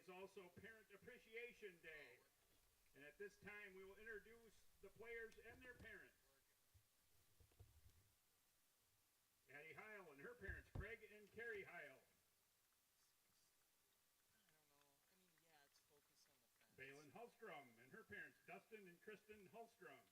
is also Parent Appreciation Day. And at this time, we will introduce the players and their parents. Addie Heil and her parents, Craig and Carrie Heil. It's focused on the fence. Balin Hallstrom and her parents, Dustin and Kristen Hallstrom.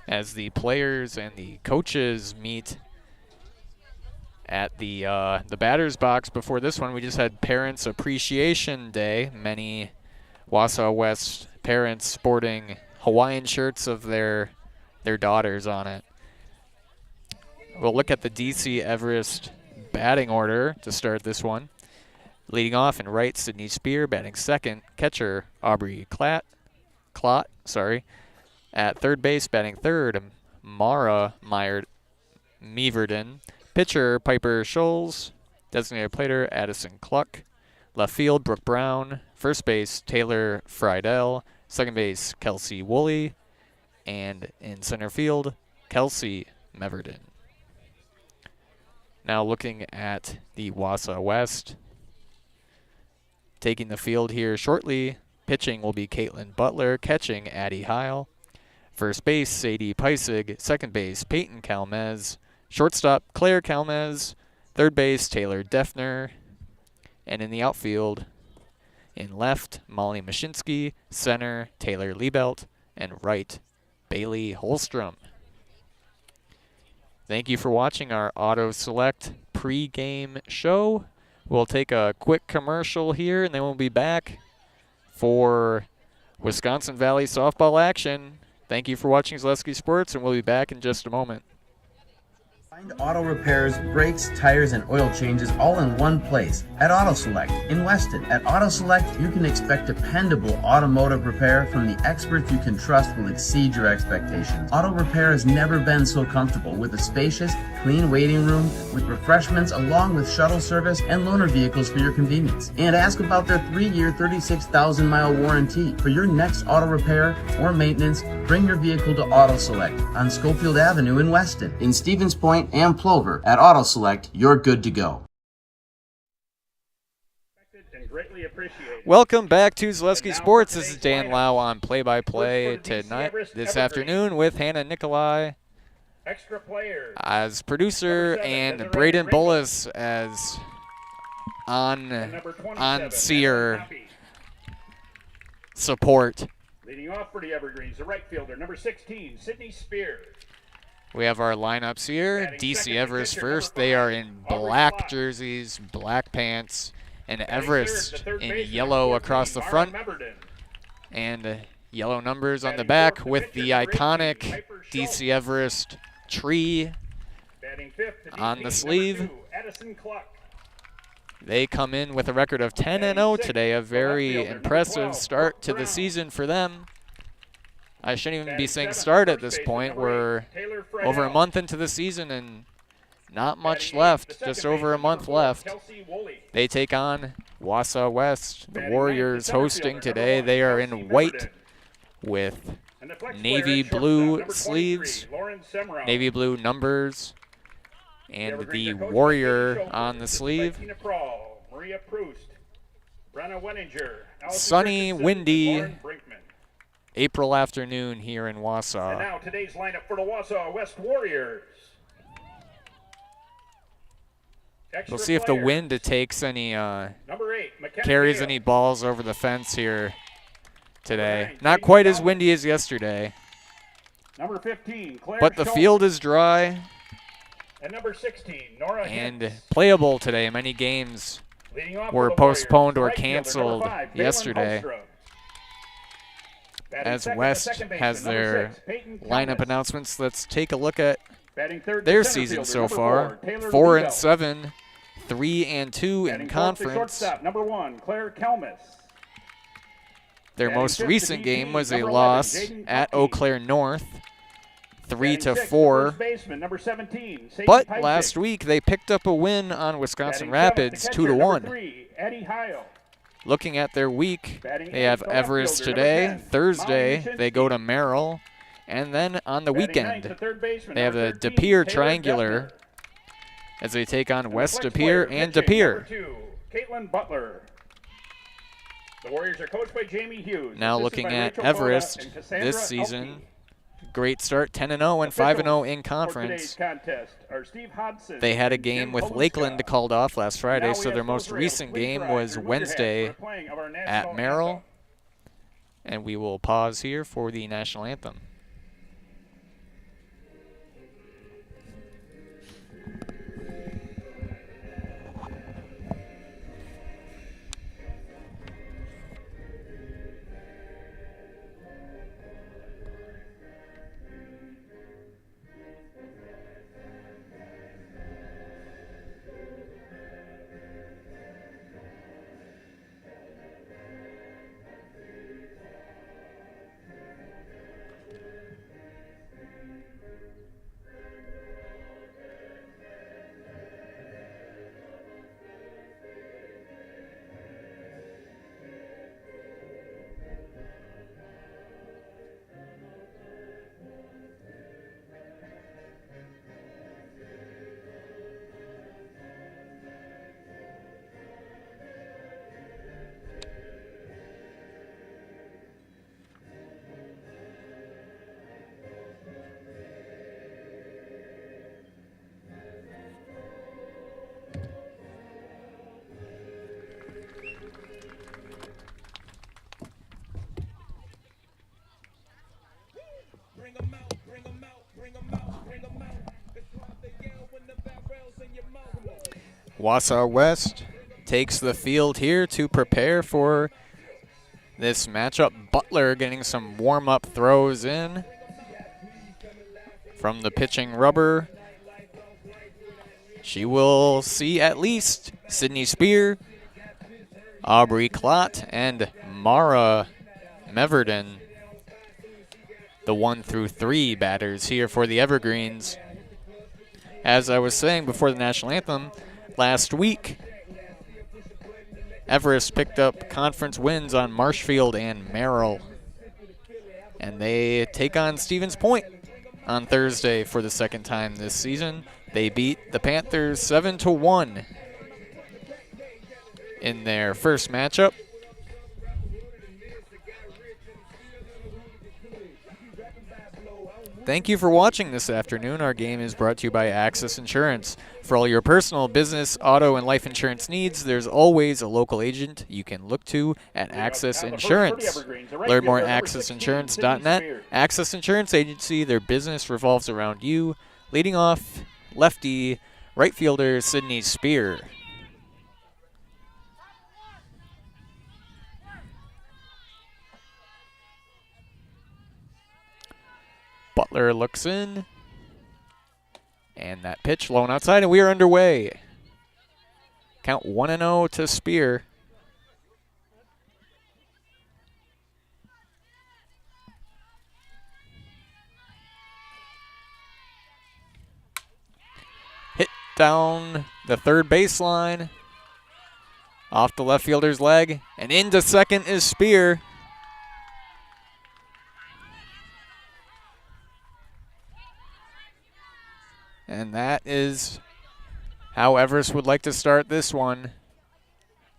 as the players and the coaches meet at the batter's box. Before this one, we just had Parents Appreciation Day. Many Wausau West parents sporting Hawaiian shirts of their daughters on it. We'll look at the DC Everest batting order to start this one. Leading off in right, Sydney Spear. Batting second, catcher Aubrey Clot. At third base, batting third, Mara Meverden. Pitcher, Piper Scholes. Designated player, Addison Cluck. Left field, Brooke Brown. First base, Taylor Friedel. Second base, Kelsey Woolley. And in center field, Kelsey Meverden. Now looking at the Wausau West. Taking the field here shortly, pitching will be Caitlin Butler. Catching, Addie Heil. First base, Sadie Peisig. Second base, Peyton Calmez. Shortstop, Claire Calmez. Third base, Taylor Defner. And in the outfield, in left, Molly Mashinsky. Center, Taylor Liebelt. And right, Bailey Holstrom. Thank you for watching our Auto Select pre-game show. We'll take a quick commercial here, and then we'll be back for Wisconsin Valley softball action. Thank you for watching Zaleski Sports, and we'll be back in just a moment. Find auto repairs, brakes, tires, and oil changes all in one place at Auto Select in Weston. At Auto Select, you can expect dependable automotive repair from the experts you can trust will exceed your expectations. Auto repair has never been so comfortable with a spacious, clean waiting room with refreshments along with shuttle service and loaner vehicles for your convenience. And ask about their 3-year, 36,000-mile warranty. For your next auto repair or maintenance, bring your vehicle to Auto Select on Schofield Avenue in Weston. In Stevens Point and Plover, at Auto Select, you're good to go. Welcome back to Zaleski Sports. This is Dan Lau on play-by-play this afternoon with Hannah Nikolai Extra players as producer and Braden Bullis as on-seer support. Leading off for the Evergreens, the right fielder, number 16, Sydney Spears. We have our lineups here. DC Everest first. They are in black jerseys, black pants, and Everest in yellow across the front. And yellow numbers on the back with the iconic DC Everest tree on the sleeve. They come in with a record of 10-0 today, a very impressive start to the season for them. I shouldn't even be saying start at this point. We're over a month into the season and not much left, just over a month left. They take on Wausau West. The Warriors hosting today. They are in white with navy blue sleeves, navy blue numbers, and the Warrior on the sleeve. Sunny, windy April afternoon here in Wausau. And now today's lineup for the Wausau West Warriors. We'll see if the wind takes any, carries any balls over the fence here today. Not quite as windy as yesterday. Number 15, Claire but the field is dry and number 16, Nora and Hicks. Playable today. Many games were postponed or canceled yesterday. As West has their lineup announcements, let's take a look at their season so far. 4-7, 3-2 in conference. Number 1, Claire Kelmis. Their most recent game was a loss at Eau Claire North, 3-4. But last week they picked up a win on Wisconsin Rapids, 2-1. Looking at their week, they have Everest today. Thursday, they go to Merrill. And then on the weekend, they have the De Pere Triangular as they take on West De Pere and De Pere. Caitlin Butler. The Warriors are coached by Jamie Hughes. Now looking at Everest this season, great start, 10-0 and 5-0 in conference. They had a game with Lakeland called off last Friday, so their most recent game was Wednesday at Merrill. And we will pause here for the national anthem. Wausau West takes the field here to prepare for this matchup. Butler getting some warm-up throws in from the pitching rubber. She will see at least Sydney Spear, Aubrey Klott, and Mara Meverden, the 1 through 3 batters here for the Evergreens. As I was saying before the national anthem, last week, Everest picked up conference wins on Marshfield and Merrill. And they take on Stevens Point on Thursday for the second time this season. They beat the Panthers 7-1 in their first matchup. Thank you for watching this afternoon. Our game is brought to you by Access Insurance. For all your personal, business, auto, and life insurance needs, there's always a local agent you can look to at Access Insurance. Learn more at accessinsurance.net. Access Insurance Agency, their business revolves around you. Leading off, lefty, right fielder Sydney Spear. Butler looks in, and that pitch low and outside, and we are underway. Count 1-0 to Spear. Hit down the third baseline, off the left fielder's leg, and into second is Spear. And that is how Everest would like to start this one.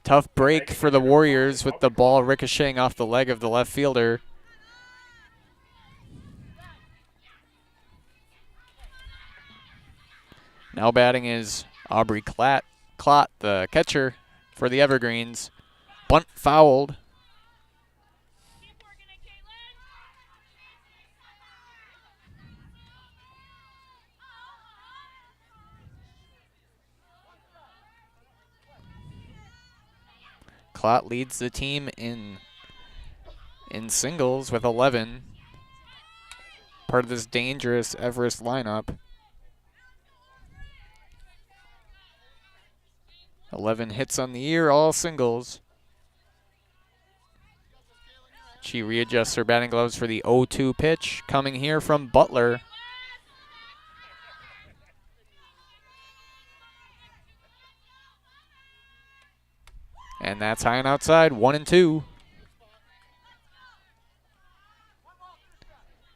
Tough break for the Warriors with the ball ricocheting off the leg of the left fielder. Now batting is Aubrey Klott, the catcher for the Evergreens. Bunt fouled. Klott leads the team in singles with 11. Part of this dangerous Everest lineup. 11 hits on the year, all singles. She readjusts her batting gloves for the 0-2 pitch coming here from Butler. And that's high and outside, 1-2.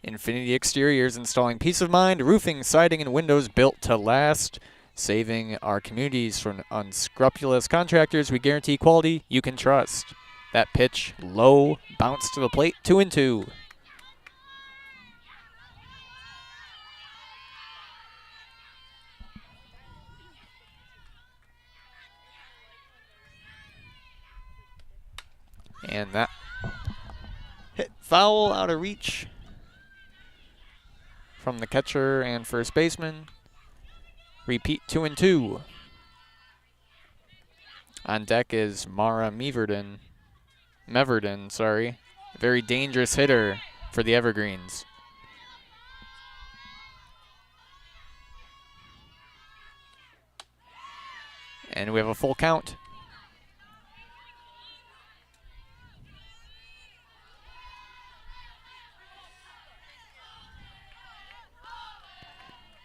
Infinity Exteriors installing peace of mind, roofing, siding, and windows built to last. Saving our communities from unscrupulous contractors, we guarantee quality you can trust. That pitch low, bounce to the plate, 2-2. And that hit foul out of reach from the catcher and first baseman. Repeat, 2-2. On deck is Mara Meverden, very dangerous hitter for the Evergreens. And we have a full count.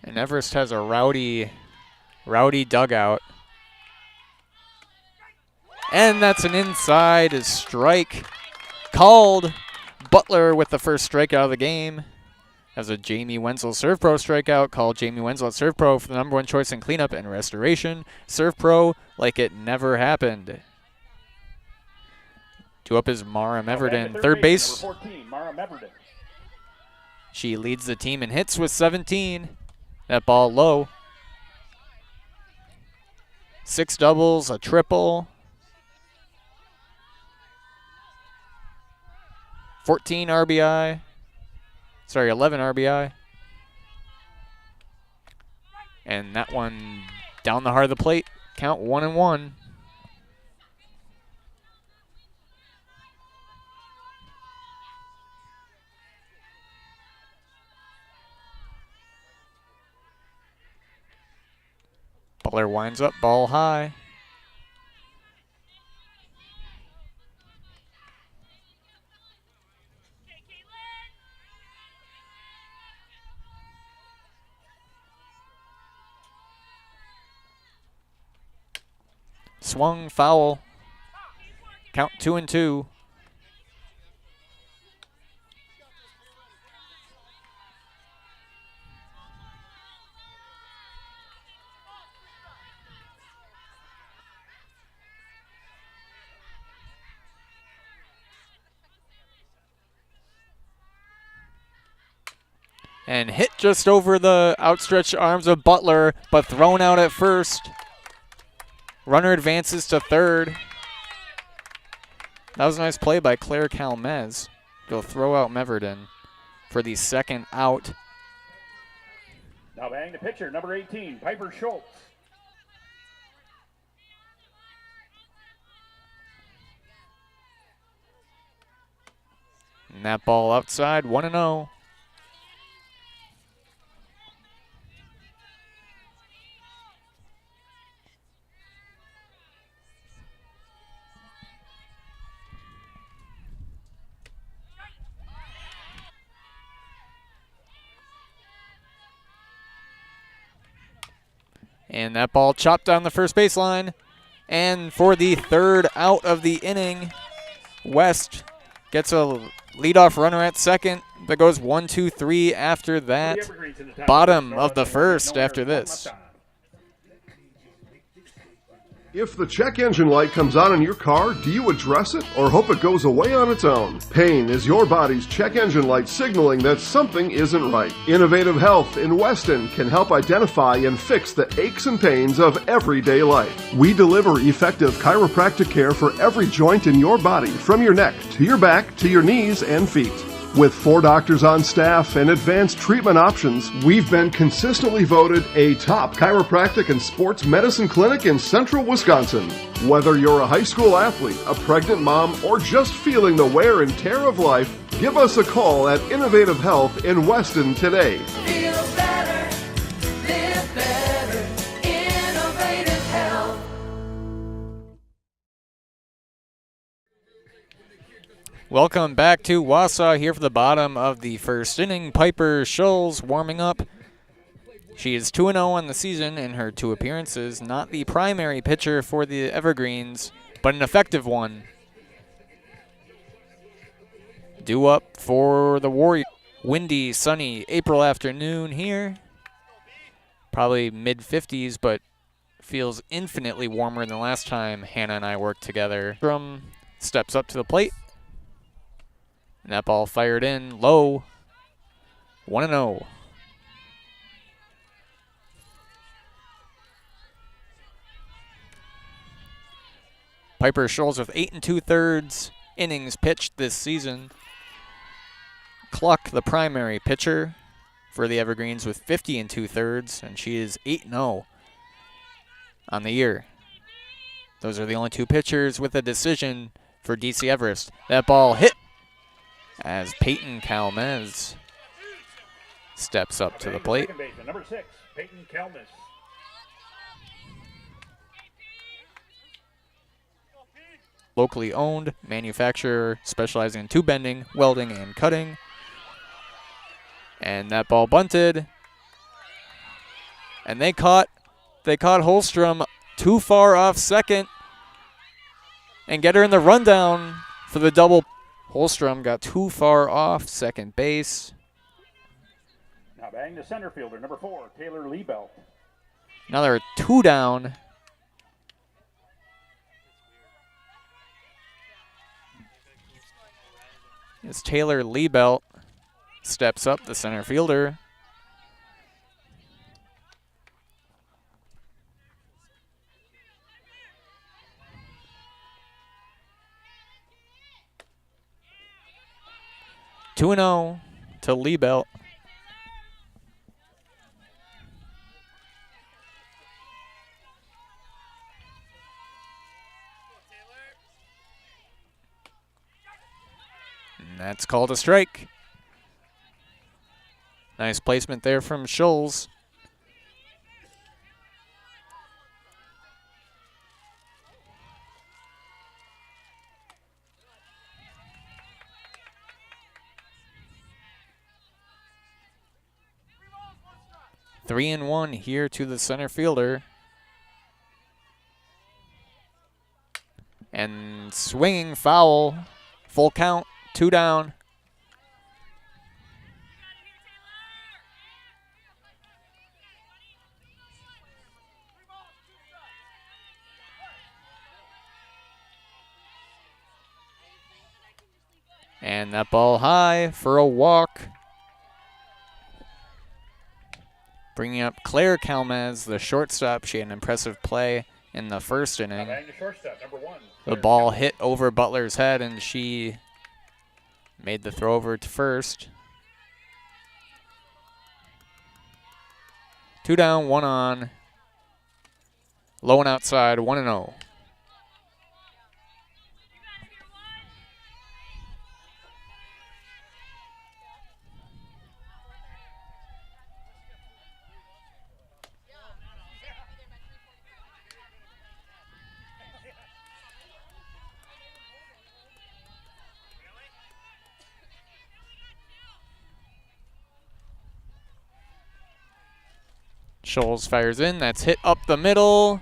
And Everest has a rowdy dugout. And that's an inside strike called. Butler with the first strikeout of the game. As a Jamie Wenzel Serve Pro strikeout, called Jamie Wenzel at Serve Pro for the #1 choice in cleanup and restoration. Serve Pro like it never happened. Due up is Mara Meverden, third base. Number 14, Mara Meverden. She leads the team in hits with 17. That ball low. 6 doubles, a triple. 11 RBI. And that one down the heart of the plate Count 1-1. Butler winds up, ball high. Swung, foul. Count 2-2. And hit just over the outstretched arms of Butler, but thrown out at first. Runner advances to third. That was a nice play by Claire Calmez. Go throw out Meverden for the second out. Now batting the pitcher, number 18, Piper Schultz. And that ball outside, 1-0. And that ball chopped down the first baseline. And for the third out of the inning, West gets a leadoff runner at second that goes 1-2-3 after that. Bottom of the first after this. If the check engine light comes on in your car, do you address it or hope it goes away on its own? Pain is your body's check engine light signaling that something isn't right. Innovative Health in Weston can help identify and fix the aches and pains of everyday life. We deliver effective chiropractic care for every joint in your body, from your neck to your back to your knees and feet. With 4 doctors on staff and advanced treatment options, we've been consistently voted a top chiropractic and sports medicine clinic in central Wisconsin. Whether you're a high school athlete, a pregnant mom, or just feeling the wear and tear of life, give us a call at Innovative Health in Weston today. Feel better, live better, Innovative Health. Welcome back to Wausau here for the bottom of the first inning. Piper Schultz warming up. She is 2-0 on the season in her 2 appearances. Not the primary pitcher for the Evergreens, but an effective one. Due up for the Warriors. Windy, sunny April afternoon here. Probably mid-50s, but feels infinitely warmer than last time Hannah and I worked together. From steps up to the plate. And that ball fired in low. 1-0. Piper Schultz with 8 2/3 innings pitched this season. Cluck, the primary pitcher for the Evergreens, with 50 2/3, and she is 8-0 on the year. Those are the only 2 pitchers with a decision for DC Everest. That ball hit as Peyton Calmez steps up to the plate. Number 6, Peyton Calmez. Locally owned manufacturer specializing in tube bending, welding, and cutting. And that ball bunted. And they caught Holstrom too far off second and get her in the rundown for the double. Holstrom got too far off second base. Now batting the center fielder, number 4, Taylor Liebelt. Now they're 2 down. As Taylor Liebelt steps up, the center fielder. Two 2-0 to Liebelt. that's called a strike. Nice placement there from Scholes. Three and one here to the center fielder. And swinging foul. Full count, 2 down. And that ball high for a walk. Bringing up Claire Kalmaz, the shortstop. She had an impressive play in the first inning. The ball hit over Butler's head, and she made the throw over to first. 2 down, 1 on. Low and outside, 1-0. Scholes fires in. That's hit up the middle.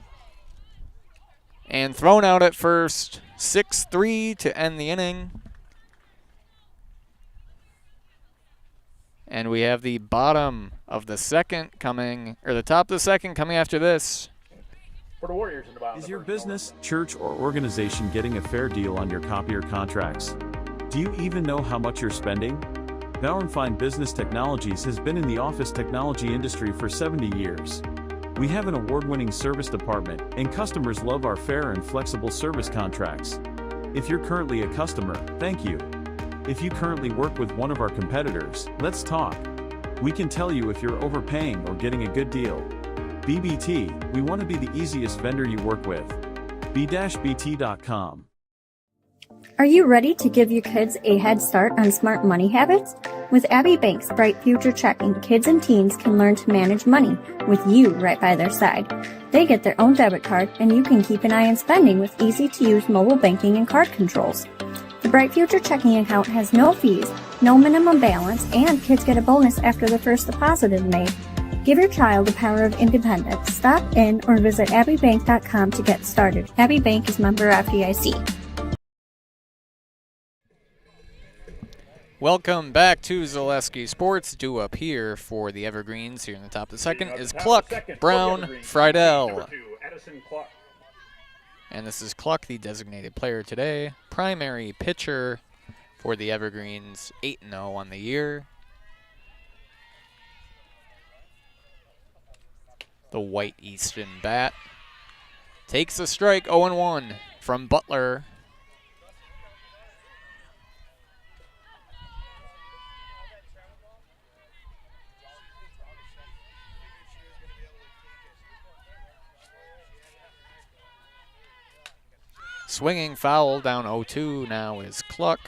And thrown out at first. 6-3 to end the inning. And we have the bottom of the second coming, or the top of the second coming after this. For the Warriors in the bottom. Is your business, church, or organization getting a fair deal on your copier contracts? Do you even know how much you're spending? Bauer & Fine Business Technologies has been in the office technology industry for 70 years. We have an award-winning service department, and customers love our fair and flexible service contracts. If you're currently a customer, thank you. If you currently work with one of our competitors, let's talk. We can tell you if you're overpaying or getting a good deal. BBT, we want to be the easiest vendor you work with. b-bt.com. Are you ready to give your kids a head start on smart money habits? With Abbey Bank's Bright Future Checking, kids and teens can learn to manage money with you right by their side. They get their own debit card, and you can keep an eye on spending with easy-to-use mobile banking and card controls. The Bright Future Checking account has no fees, no minimum balance, and kids get a bonus after the first deposit is made. Give your child the power of independence. Stop in or visit abbeybank.com to get started. Abbey Bank is member FDIC. Welcome back to Zaleski Sports. Due up here for the Evergreens here in the top of the second is Cluck, Brown, Friedel. And this is Cluck, the designated player today. Primary pitcher for the Evergreens, 8-0 on the year. The white Easton bat takes a strike, 0-1 from Butler. Swinging foul down 0-2 now is Cluck.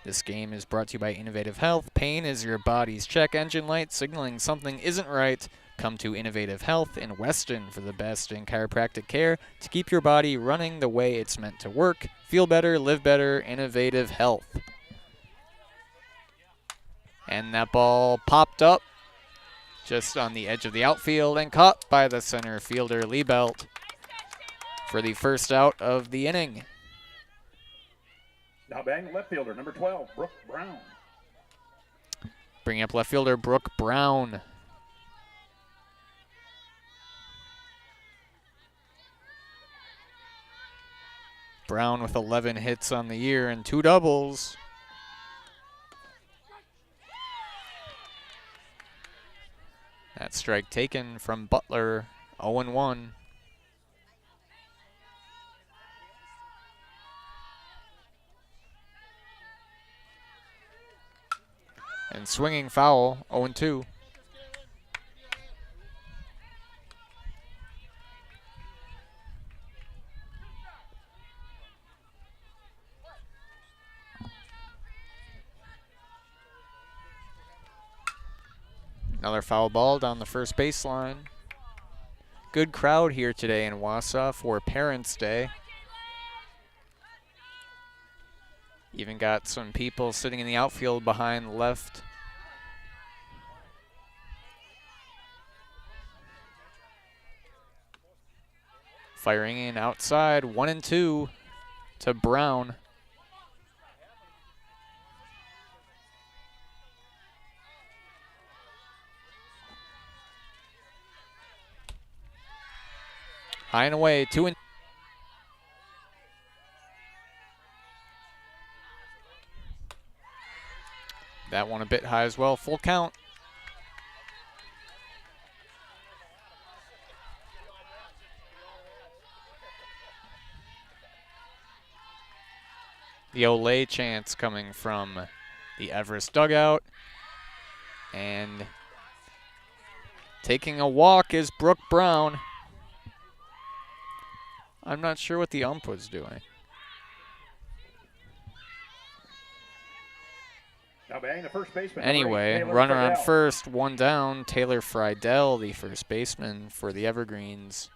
This game is brought to you by Innovative Health. Pain is your body's check engine light, signaling something isn't right. Come to Innovative Health in Weston for the best in chiropractic care to keep your body running the way it's meant to work. Feel better, live better, Innovative Health. And that ball popped up just on the edge of the outfield and caught by the center fielder, Liebelt, for the first out of the inning. Now batting left fielder, number 12, Brooke Brown. Bringing up left fielder, Brooke Brown. Brown with 11 hits on the year and 2 doubles. That strike taken from Butler, 0-1. And swinging foul, 0-2. Another foul ball down the first baseline. Good crowd here today in Wausau for Parents' Day. Even got some people sitting in the outfield behind left. Firing in outside, 1-2 to Brown. High and away, 2-2. That one a bit high as well, full count. The Olay chants coming from the Everest dugout. And taking a walk is Brooke Brown. I'm not sure what the ump was doing. Now batting the first baseman. Anyway, runner on first, one down. Taylor Friedel, the first baseman for the Evergreens.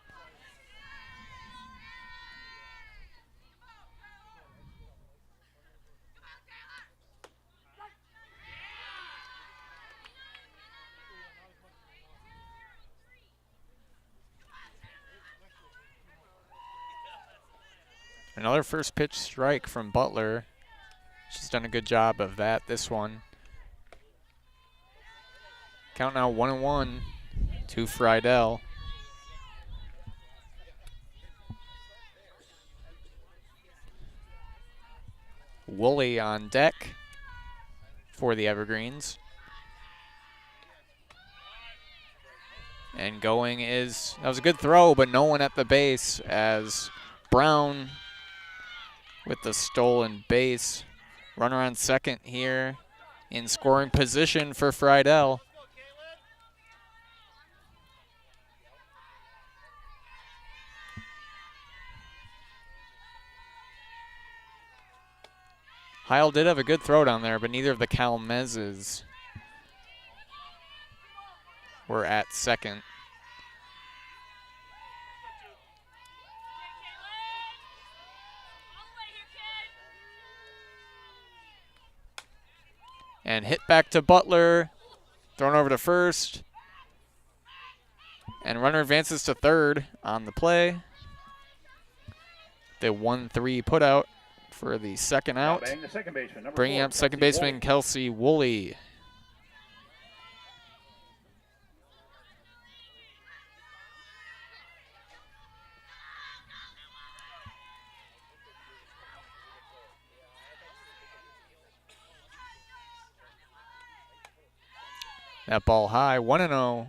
Another first pitch strike from Butler. She's done a good job of that this one. Count now 1-1 to Friedel. Woolley on deck for the Evergreens. And going is, that was a good throw, but no one at the base as Brown with the stolen base. Runner on second here in scoring position for Friedel. Heil did have a good throw down there, but neither of the Calmezes were at second. And hit back to Butler, thrown over to first. And runner advances to third on the play. The 1-3 put out for the second out. Bringing up second baseman Kelsey Woolley. That ball high, 1-0.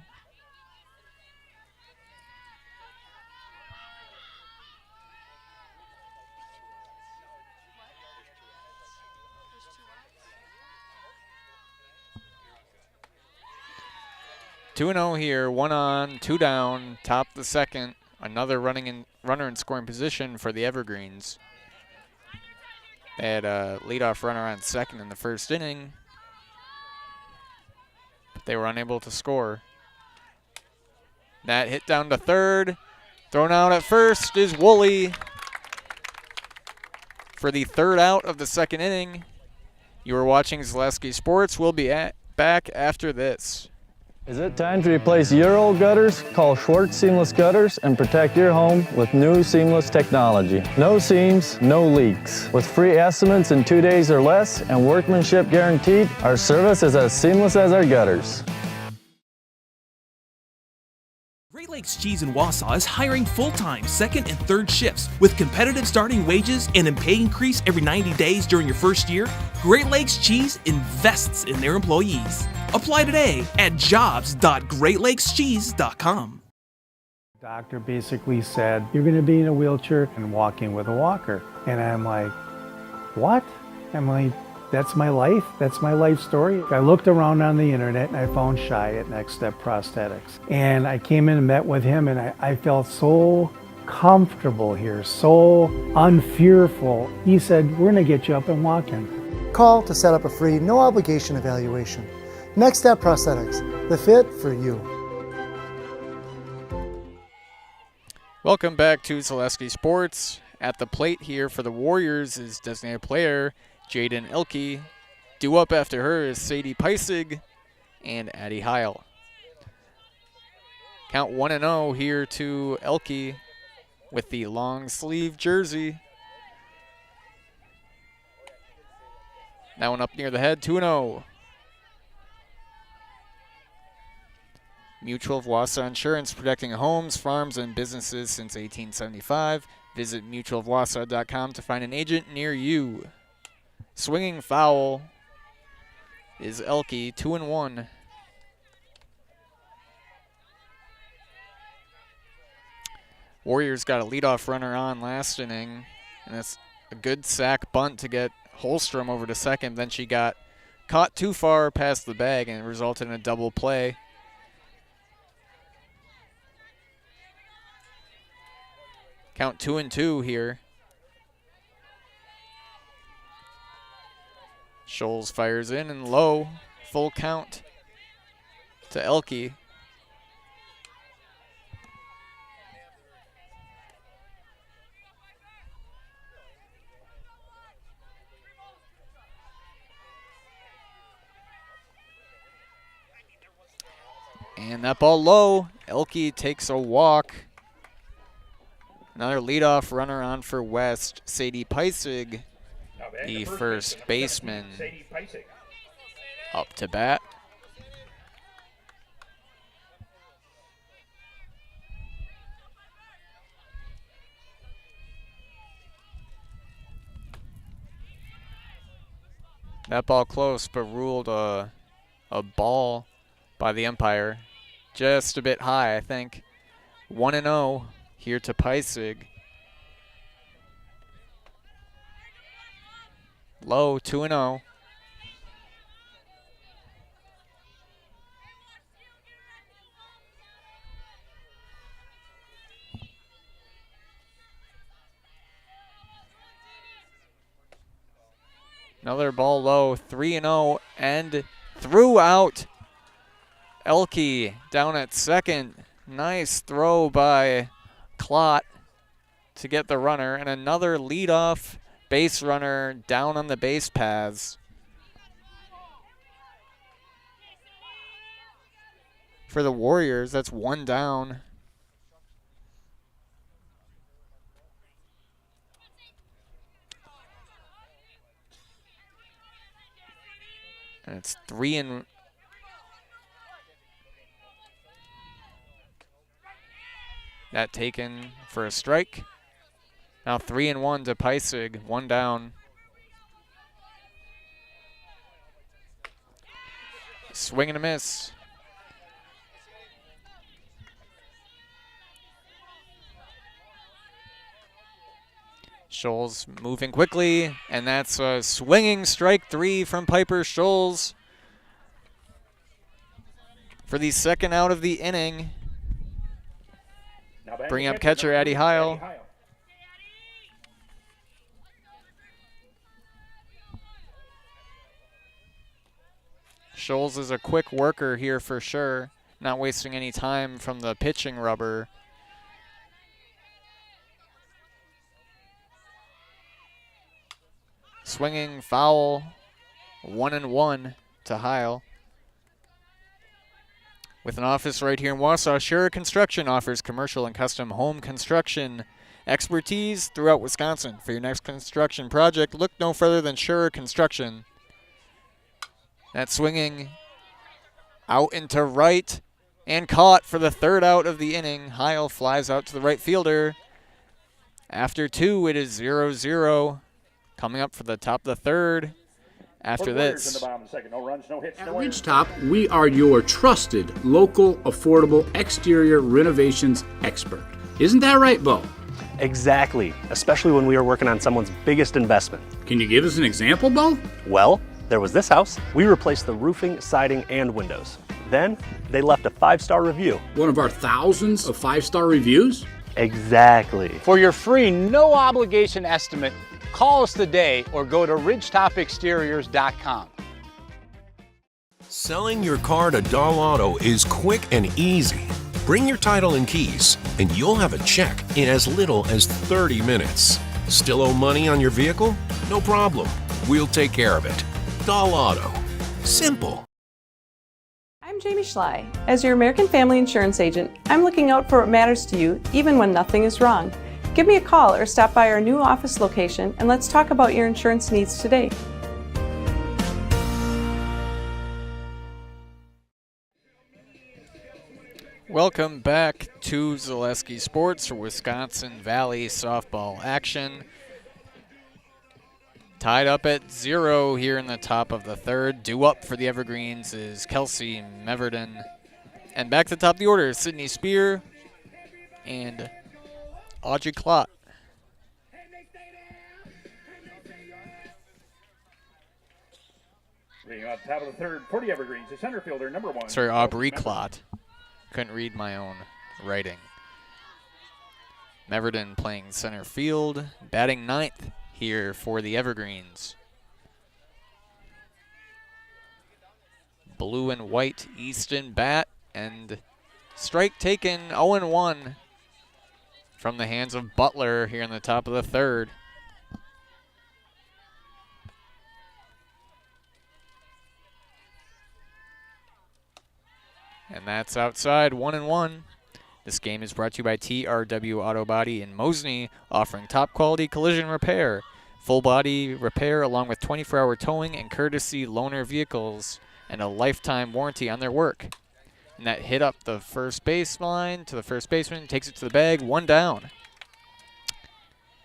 Two and 0 here, 1 on, 2 down, top the second. Another runner in scoring position for the Evergreens. They had a leadoff runner on second in the first inning. They were unable to score. That hit down to third. Thrown out at first is Woolley for the third out of the second inning. You are watching Zaleski Sports. We'll be back after this. Is it time to replace your old gutters? Call Schwartz Seamless Gutters and protect your home with new seamless technology. No seams, no leaks. With free estimates in 2 days or less and workmanship guaranteed, our service is as seamless as our gutters. Great Lakes Cheese in Wausau is hiring full-time second and third shifts with competitive starting wages and a pay increase every 90 days during your first year. Great Lakes Cheese invests in their employees. Apply today at jobs.greatlakescheese.com. Doctor basically said, you're going to be in a wheelchair and walking with a walker. And I'm like, what? I'm like, that's my life? That's my life story? I looked around on the internet and I found Shai at Next Step Prosthetics. And I came in and met with him and I felt so comfortable here, so unfearful. He said, we're going to get you up and walking. Call to set up a free, no obligation evaluation. Next Step Prosthetics, the fit for you. Welcome back to Zaleski Sports. At the plate here for the Warriors is designated player Jaden Ilke. Due up after her is Sadie Peisig and Addie Heil. Count 1-0 here to Elke with the long sleeve jersey. That one up near the head, 2-0. Mutual of Wausau Insurance, protecting homes, farms, and businesses since 1875. Visit mutualofwausau.com to find an agent near you. Swinging foul is Elke, 2-1. Warriors got a leadoff runner on last inning, and that's a good sack bunt to get Holstrom over to second. Then she got caught too far past the bag, and it resulted in a double play. Count 2-2 here. Scholes fires in and low. Full count to Elke. And that ball low. Elke takes a walk. Another leadoff runner on for West. Sadie Peisig, the first baseman, up to bat. That ball close, but ruled a ball by the umpire. Just a bit high, I think. 1-0 here to Peisig. Low, 2-0. Another ball low, 3-0, and threw out. Elke down at second. Nice throw by Klott to get the runner, and another leadoff base runner down on the base paths. For the Warriors, that's one down. And it's 3-1. That taken for a strike. Now 3-1 to Peisig, one down. Swing and a miss. Scholes moving quickly, and that's a swinging strike three from Piper Scholes for the second out of the inning. Bring up catcher Addie Heil. Scholes is a quick worker here for sure, not wasting any time from the pitching rubber. Swinging foul, 1-1 to Heil. With an office right here in Wausau, Scherer Construction offers commercial and custom home construction expertise throughout Wisconsin. For your next construction project, look no further than Scherer Construction. That's swinging out into right and caught for the third out of the inning. Heil flies out to the right fielder. After two, it is 0-0. Coming up for the top of the third. After this. At Ridgetop, we are your trusted, local, affordable exterior renovations expert. Isn't that right, Bo? Exactly, especially when we are working on someone's biggest investment. Can you give us an example, Bo? Well, there was this house. We replaced the roofing, siding, and windows. Then, they left a 5-star review. One of our thousands of 5-star reviews? Exactly. For your free, no-obligation estimate, call us today or go to ridgetopexteriors.com. Selling your car to Doll Auto is quick and easy. Bring your title and keys, and you'll have a check in as little as 30 minutes. Still owe money on your vehicle? No problem. We'll take care of it. Doll Auto. Simple. I'm Jamie Schley. As your American Family Insurance agent, I'm looking out for what matters to you, even when nothing is wrong. Give me a call or stop by our new office location, and let's talk about your insurance needs today. Welcome back to Zaleski Sports for Wisconsin Valley softball action. Tied up at 0 here in the top of the third. Due up for the Evergreens is Kelsey Meverden. And back to the top of the order, Sydney Spear and Audrey Klott. Leading on top of the third for the Evergreens, the center fielder, number 1. Sorry, Aubrey Klott. Couldn't read my own writing. Meverden playing center field, batting 9th here for the Evergreens. Blue and white Easton bat, and strike taken, 0-1 from the hands of Butler here in the top of the third. And that's outside, 1-1. This game is brought to you by TRW Auto Body in Mosney, offering top quality collision repair, full body repair along with 24-hour towing and courtesy loaner vehicles, and a lifetime warranty on their work. And that hit up the first baseline to the first baseman, takes it to the bag, 1 down.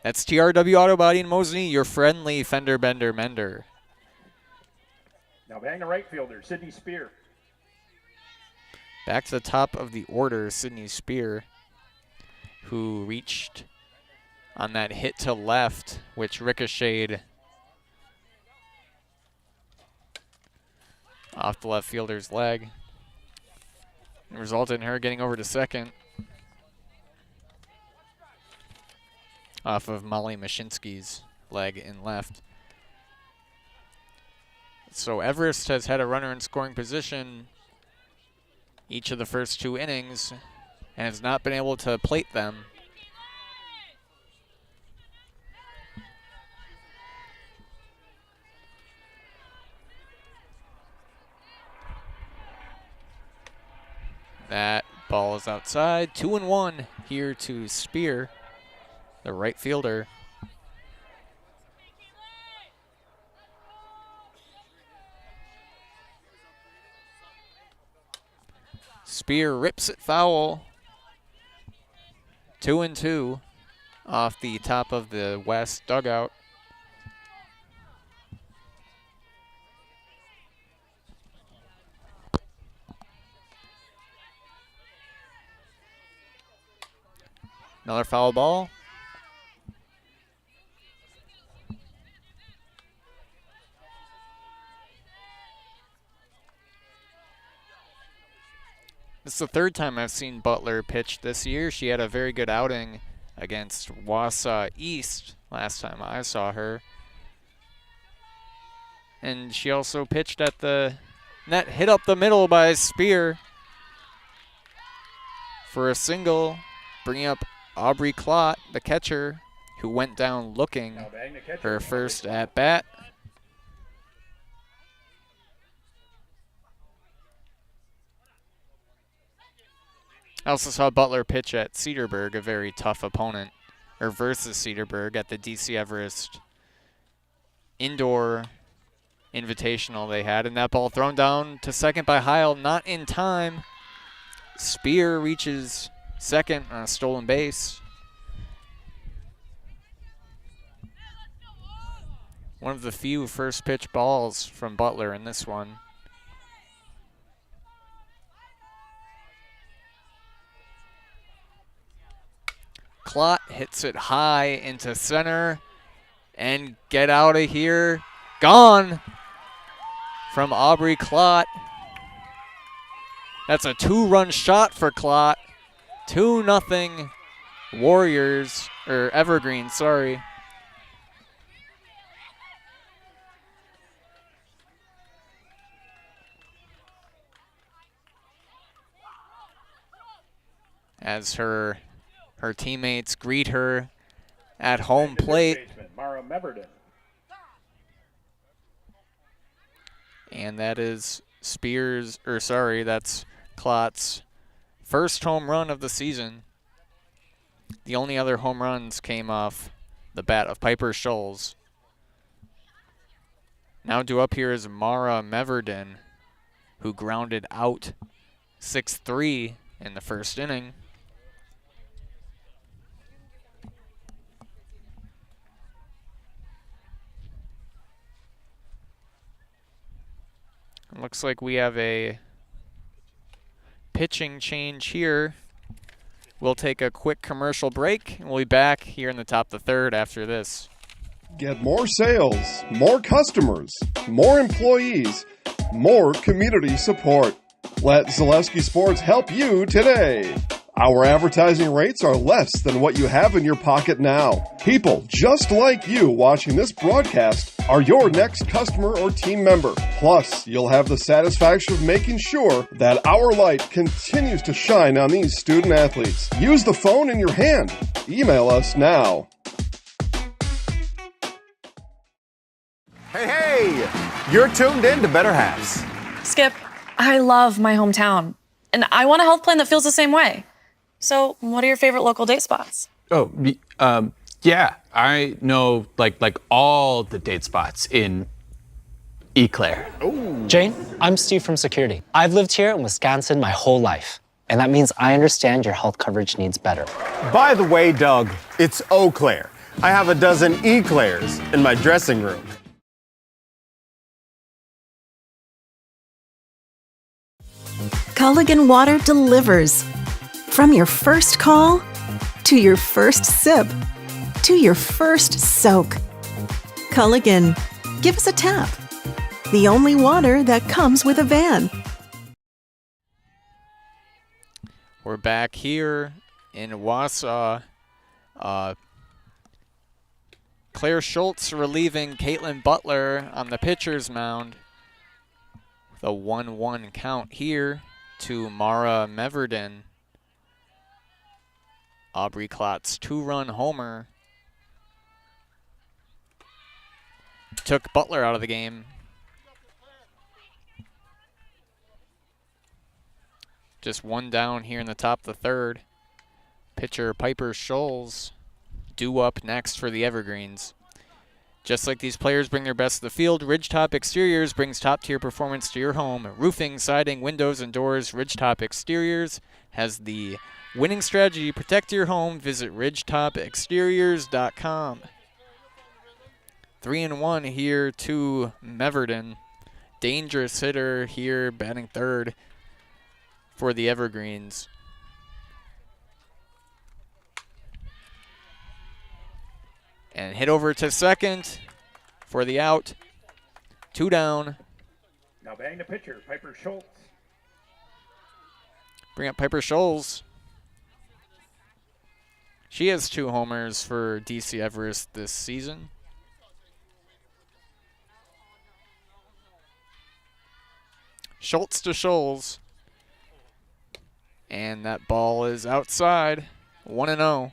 That's TRW Auto Body in Mosney, your friendly fender bender mender. Now batting the right fielder, Sydney Spear. Back to the top of the order, Sydney Spear, who reached on that hit to left, which ricocheted off the left fielder's leg and resulted in her getting over to second off of Molly Mashinsky's leg in left. So Everest has had a runner in scoring position each of the first 2 innings and has not been able to plate them. That ball is outside. 2-1 here to Spear, the right fielder. Spear rips it foul. 2-2 off the top of the west dugout. Another foul ball. This is the 3rd time I've seen Butler pitch this year. She had a very good outing against Wausau East last time I saw her. And she also pitched at the net, hit up the middle by Spear for a single, bringing up Aubrey Klott, the catcher, who went down looking her first at bat. I also saw Butler pitch at Cedarburg, a very tough opponent, or versus Cedarburg at the DC Everest indoor invitational they had, and that ball thrown down to second by Heil, not in time. Spear reaches second on a stolen base. One of the few first pitch balls from Butler in this one. Klott hits it high into center and get out of here. Gone from Aubrey Klott. That's a 2-run shot for Klott. 2-0 Warriors, or Evergreen, sorry. as her teammates greet her at home plate. Mara Meverden. And that is that's Klott's first home run of the season. The only other home runs came off the bat of Piper Scholes. Now due up here is Mara Meverden, who grounded out 6-3 in the first inning. Looks like we have a pitching change here. We'll take a quick commercial break, and we'll be back here in the top of the third after this. Get more sales, more customers, more employees, more community support. Let Zaleski Sports help you today. Our advertising rates are less than what you have in your pocket now. People just like you watching this broadcast are your next customer or team member. Plus, you'll have the satisfaction of making sure that our light continues to shine on these student athletes. Use the phone in your hand. Email us now. Hey, you're tuned in to Better Halves. Skip, I love my hometown, and I want a health plan that feels the same way. So, what are your favorite local date spots? Oh, yeah, I know like all the date spots in Eau Claire. Jane, I'm Steve from security. I've lived here in Wisconsin my whole life, and that means I understand your health coverage needs better. By the way, Doug, it's Eau Claire. I have a dozen Eclairs in my dressing room. Culligan Water delivers. From your first call, to your first sip, to your first soak. Culligan, give us a tap. The only water that comes with a van. We're back here in Wausau. Claire Schultz relieving Caitlin Butler on the pitcher's mound. The 1-1 count here to Mara Meverden. Aubrey Klott's 2-run homer took Butler out of the game. Just one down here in the top of the third. Pitcher Piper Scholes due up next for the Evergreens. Just like these players bring their best to the field, Ridgetop Exteriors brings top-tier performance to your home. Roofing, siding, windows, and doors, Ridgetop Exteriors has the winning strategy. Protect your home. Visit ridgetopexteriors.com. 3-1 here to Meverden. Dangerous hitter here, batting third for the Evergreens. And hit over to second for the out. 2 down. Now batting the pitcher, Piper Schultz. Bring up Piper Scholes. She has 2 homers for DC Everest this season. Schultz to Scholes. And that ball is outside. 1-0.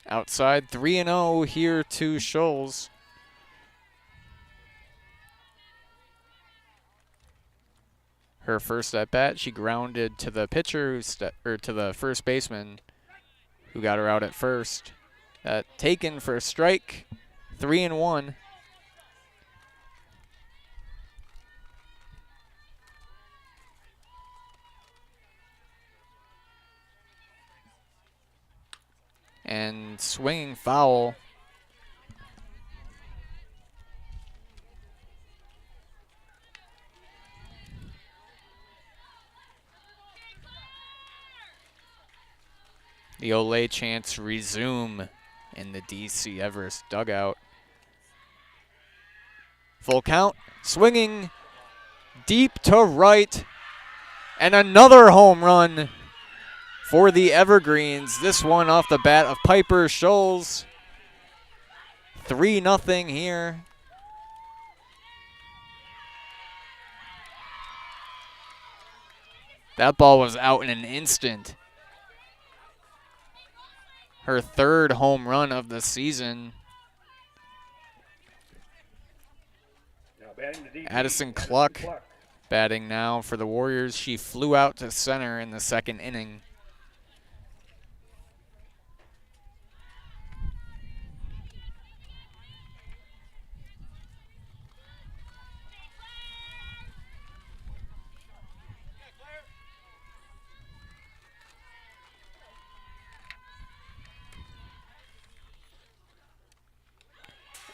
Outside, 3-0 here to Scholes. Her first at bat, she grounded to the pitcher, to the first baseman, who got her out at first. Taken for a strike, 3-1. And swinging foul. The Olay chants resume in the DC Everest dugout. Full count, swinging deep to right, and another home run for the Evergreens. This one off the bat of Piper Scholes. 3-0 here. That ball was out in an instant. Her third home run of the season. Addison Cluck batting now for the Warriors. She flew out to center in the second inning.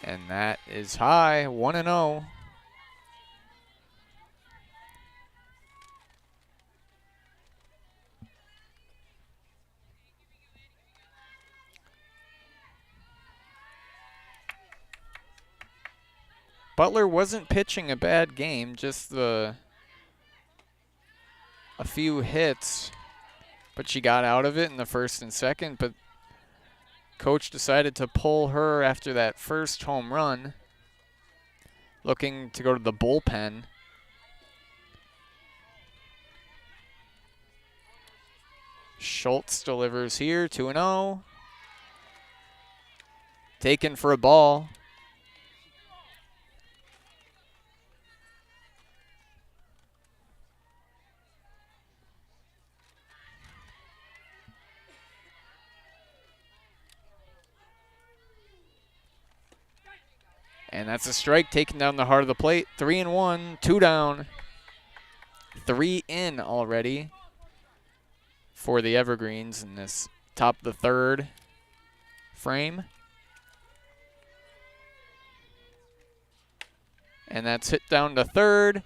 And that is high, 1-0. Butler wasn't pitching a bad game, just a few hits, but she got out of it in the first and second, but coach decided to pull her after that first home run, looking to go to the bullpen. Schultz delivers here, 2-0. Taken for a ball. And that's a strike taken down the heart of the plate. 3-1, 2 down. 3 in already for the Evergreens in this top of the third frame. And that's hit down to third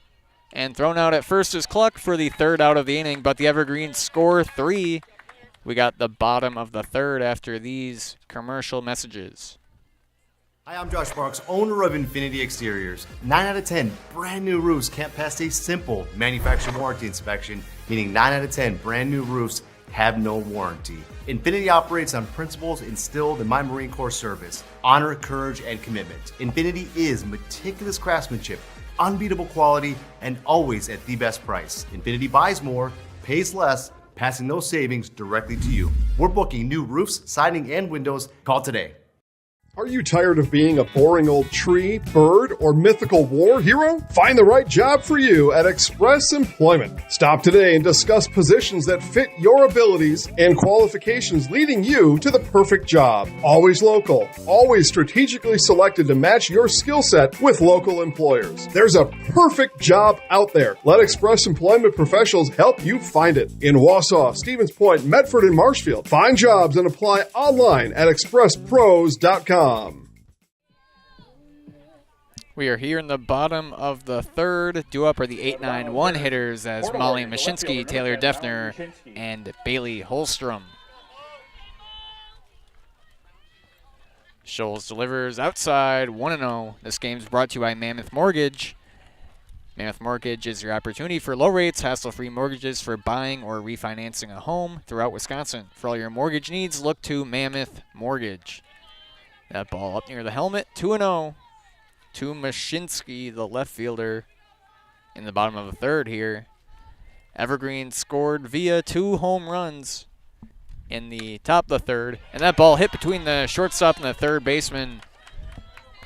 and thrown out at first is Cluck for the third out of the inning, but the Evergreens score 3. We got the bottom of the third after these commercial messages. Hi, I'm Josh Marks, owner of Infinity Exteriors. 9 out of 10 brand new roofs can't pass a simple manufacturer warranty inspection, meaning 9 out of 10 brand new roofs have no warranty. Infinity operates on principles instilled in my Marine Corps service: honor, courage, and commitment. Infinity is meticulous craftsmanship, unbeatable quality, and always at the best price. Infinity buys more, pays less, passing those savings directly to you. We're booking new roofs, siding, and windows. Call today. Are you tired of being a boring old tree, bird, or mythical war hero? Find the right job for you at Express Employment. Stop today and discuss positions that fit your abilities and qualifications, leading you to the perfect job. Always local, always strategically selected to match your skill set with local employers. There's a perfect job out there. Let Express Employment professionals help you find it. In Wausau, Stevens Point, Medford, and Marshfield. Find jobs and apply online at expresspros.com. We are here in the bottom of the third. Due up are the 8-9-1 hitters as Molly Mashinsky, Taylor Defner, and Bailey Holstrom. Scholes delivers outside, 1-0. This game's brought to you by Mammoth Mortgage. Mammoth Mortgage is your opportunity for low rates, hassle-free mortgages for buying or refinancing a home throughout Wisconsin. For all your mortgage needs, look to Mammoth Mortgage. That ball up near the helmet, 2-0 to Mashinsky, the left fielder, in the bottom of the third here. Evergreen scored via 2 home runs in the top of the third, and that ball hit between the shortstop and the third baseman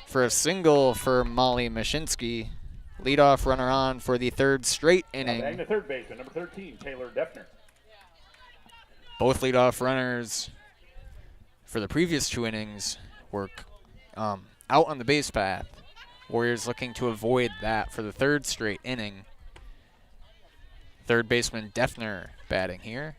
for a single for Molly Mashinsky. Leadoff runner on for the third straight inning. And the third baseman, number 13, Taylor Defner. Both leadoff runners for the previous 2 innings were out on the base path. Warriors looking to avoid that for the third straight inning. Third baseman Defner batting here.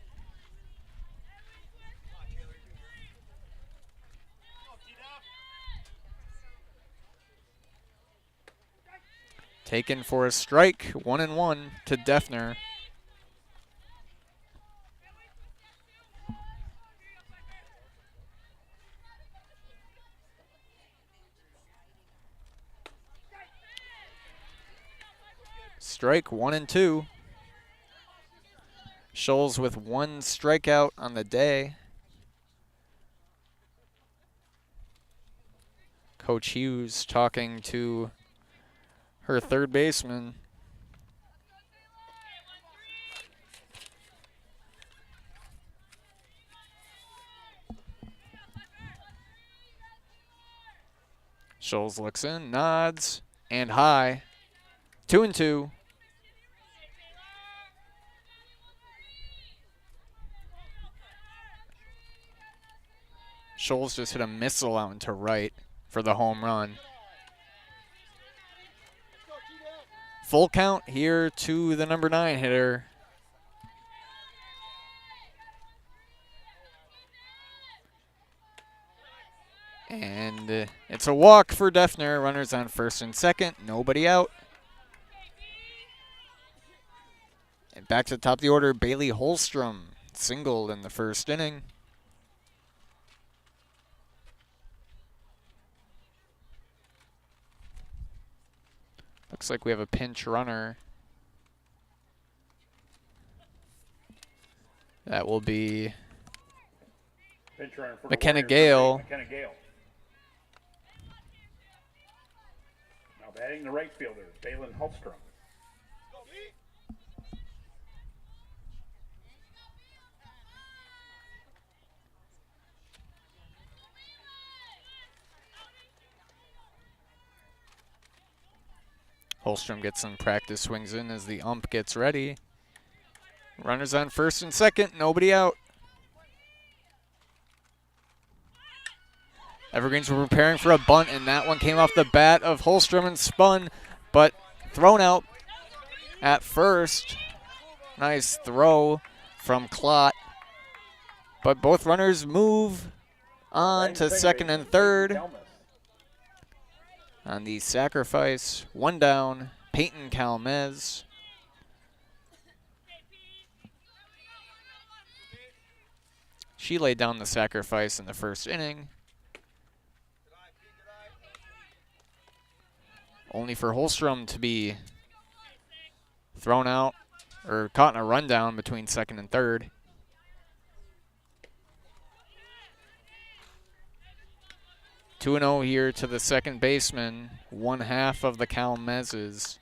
Taken for a strike, 1-1 to Defner. strike, 1-2. Scholes with 1 strikeout on the day. Coach Hughes talking to her third baseman. Scholes looks in, nods, and high. 2-2. Scholes just hit a missile out into right for the home run. Full count here to the number 9 hitter. And it's a walk for Defner. Runners on first and second. Nobody out. And back to the top of the order, Bailey Holstrom singled in the first inning. Looks like we have a pinch runner. That will be Pinch runner for McKenna the Warriors, Gale. McKenna Gale. Now batting the right fielder, Balin Holstrom. Holstrom gets some practice swings in as the ump gets ready. Runners on first and second, nobody out. Evergreens were preparing for a bunt, and that one came off the bat of Holstrom and spun, but thrown out at first. Nice throw from Klott. But both runners move on to second and third. On the sacrifice, 1 down, Peyton Calmez. She laid down the sacrifice in the first inning. Only for Holstrom to be thrown out or caught in a rundown between second and third. Two 2-0 here to the second baseman, 1/2 of the Calmezes,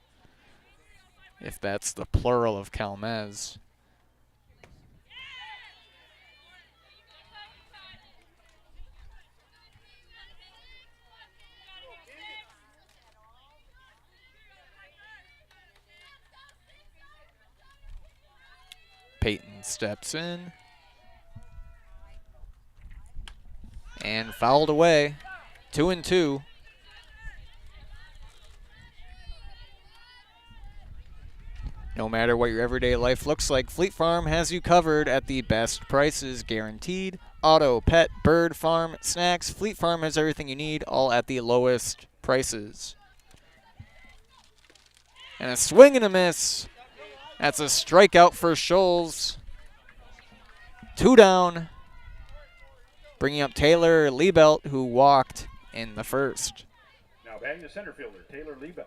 if that's the plural of Calmez. Peyton steps in and fouled away. 2-2. No matter what your everyday life looks like, Fleet Farm has you covered at the best prices guaranteed. Auto, pet, bird, farm, snacks. Fleet Farm has everything you need, all at the lowest prices. And a swing and a miss. That's a strikeout for Scholes. 2 down. Bringing up Taylor Liebelt, who walked in the first. Now batting the center fielder, Taylor Liebelt.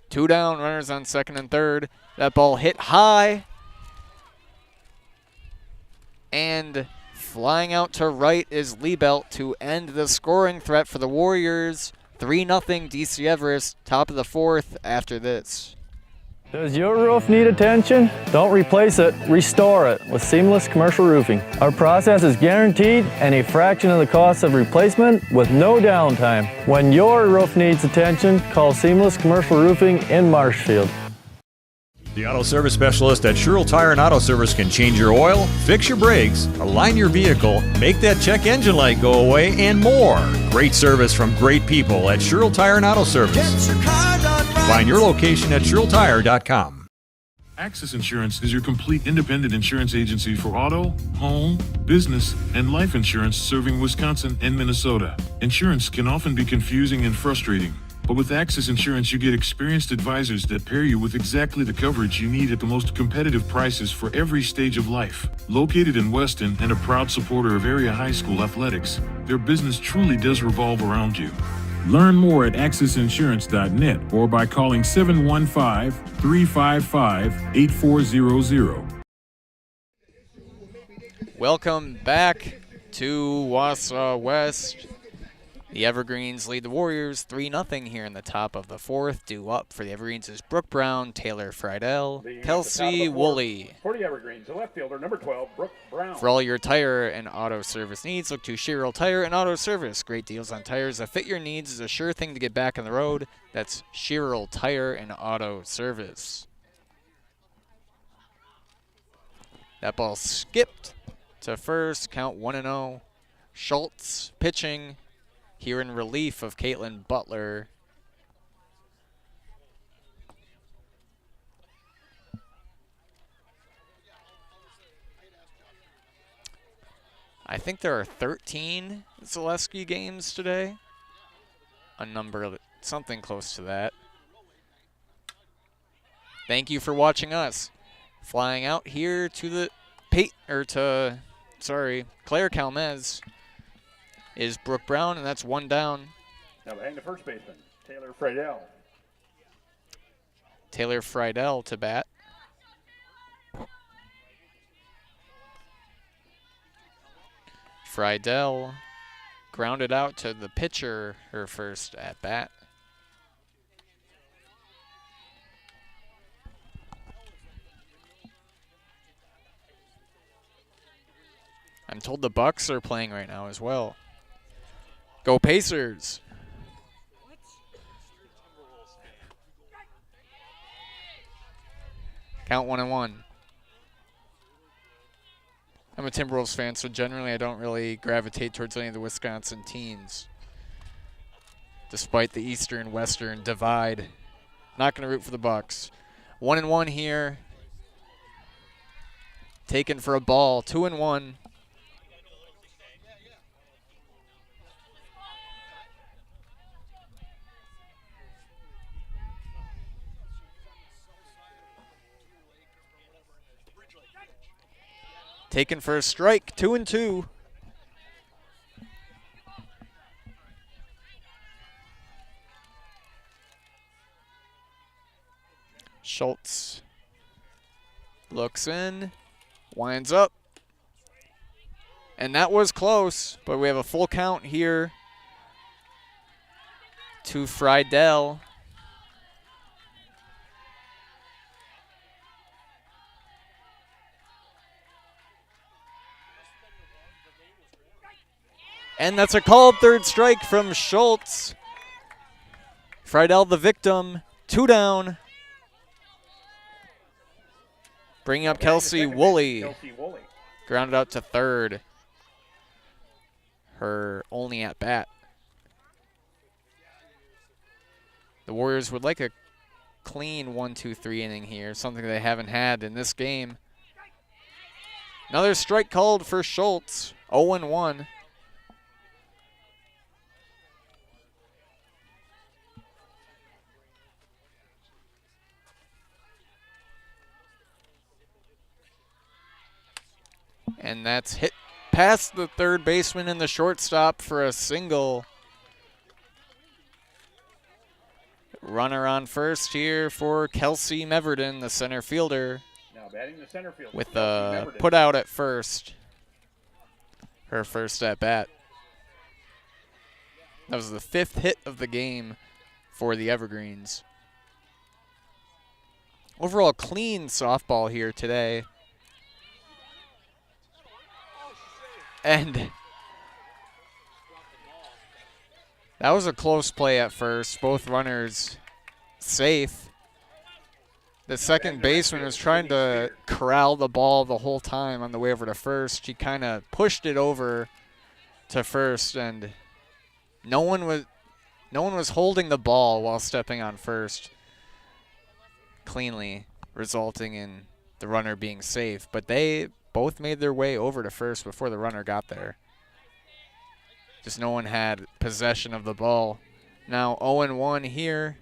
2 down, runners on second and third. That ball hit high. And flying out to right is Liebelt to end the scoring threat for the Warriors. 3-0 DC Everest, top of the fourth after this. Does your roof need attention? Don't replace it, restore it with Seamless Commercial Roofing. Our process is guaranteed and a fraction of the cost of replacement with no downtime. When your roof needs attention, call Seamless Commercial Roofing in Marshfield. The auto service specialist at Sherrill Tire and Auto Service can change your oil, fix your brakes, align your vehicle, make that check engine light go away, and more. Great service from great people at Sherrill Tire and Auto Service. Find your location at SherrillTire.com. Access Insurance is your complete independent insurance agency for auto, home, business, and life insurance serving Wisconsin and Minnesota. Insurance can often be confusing and frustrating. But with Access Insurance, you get experienced advisors that pair you with exactly the coverage you need at the most competitive prices for every stage of life. Located in Weston and a proud supporter of area high school athletics, their business truly does revolve around you. Learn more at accessinsurance.net or by calling 715-355-8400. Welcome back to Wausau West. The Evergreens lead the Warriors 3-0 here in the top of the fourth. Due up for the Evergreens is Brooke Brown, Taylor Friedel, Kelsey Woolley. For the Evergreens, the left fielder, number 12, Brooke Brown. For all your tire and auto service needs, look to Sherrill Tire and Auto Service. Great deals on tires that fit your needs is a sure thing to get back on the road. That's Sherrill Tire and Auto Service. That ball skipped to first, count 1-0. Schultz pitching here in relief of Caitlin Butler. I think there are 13 Zaleski games today. A number, something close to that. Thank you for watching us. Flying out here to the Claire Calmez is Brooke Brown, and that's one down. Now behind the first baseman, Taylor Friedel. Taylor Friedel to bat. Friedel grounded out to the pitcher, her first at bat. I'm told the Bucks are playing right now as well. Go Pacers. Count 1-1. I'm a Timberwolves fan, so generally I don't really gravitate towards any of the Wisconsin teams. Despite the Eastern-Western divide. Not going to root for the Bucks. 1-1 here. Taken for a ball. 2-1. Taken for a strike, 2-2. Schultz looks in, winds up. And that was close, but we have a full count here to Friedel. And that's a called third strike from Schultz. Friedel the victim, 2 down. Bringing up Kelsey Woolley. Grounded out to third. Her only at bat. The Warriors would like a clean 1-2-3 inning here, something they haven't had in this game. Another strike called for Schultz, 0-1. And that's hit past the third baseman and the shortstop for a single. Runner on first here for Kelsey Meverden, the center fielder. Now batting the center fielder. With a put out at first. Her first at bat. That was the 5th hit of the game for the Evergreens. Overall clean softball here today. And that was a close play at first. Both runners safe. The second baseman was trying to corral the ball the whole time on the way over to first. She kind of pushed it over to first, and no one was holding the ball while stepping on first cleanly, resulting in the runner being safe. But they both made their way over to first before the runner got there. Just no one had possession of the ball. Now 0-1 here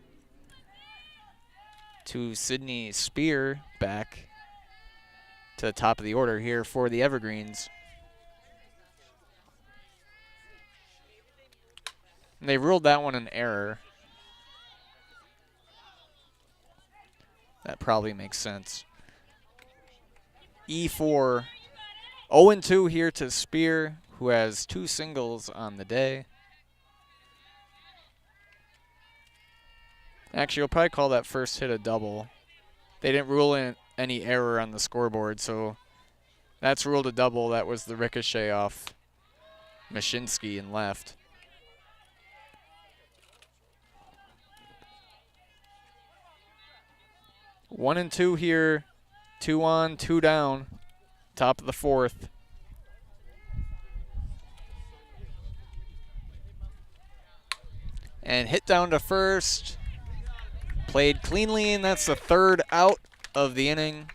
to Sydney Spear, back to the top of the order here for the Evergreens. And they ruled that one an error. That probably makes sense. E4. 0-2 here to Spear, who has 2 singles on the day. Actually, you'll probably call that first hit a double. They didn't rule in any error on the scoreboard, so that's ruled a double. That was the ricochet off Mashinsky and left. One and two here. 2 on, 2 down. Top of the 4th. And hit down to first. Played cleanly, and that's the 3rd out of the inning.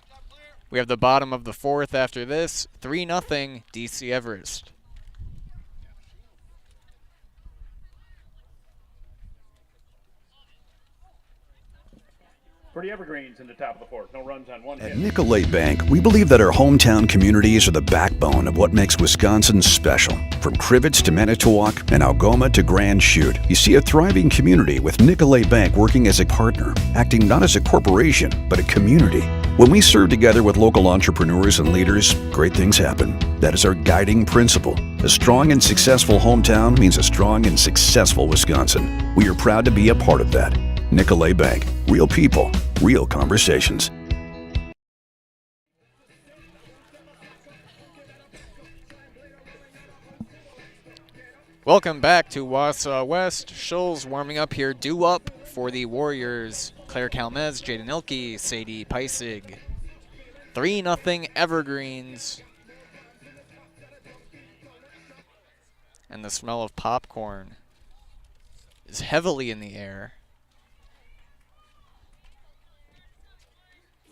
We have the bottom of the 4th after this. 3-0 DC Everest. For the Evergreens in the top of the 4th. No runs on one hit. At Nicolay Bank, we believe that our hometown communities are the backbone of what makes Wisconsin special. From Crivets to Manitowoc and Algoma to Grand Chute, you see a thriving community with Nicolay Bank working as a partner, acting not as a corporation, but a community. When we serve together with local entrepreneurs and leaders, great things happen. That is our guiding principle. A strong and successful hometown means a strong and successful Wisconsin. We are proud to be a part of that. Nicolay Bank. Real people, real conversations. Welcome back to Wausau West. Schulz warming up here. Due up for the Warriors. Claire Calmez, Jaden Ilke, Sadie Peisig. 3-0 Evergreens. And the smell of popcorn is heavily in the air.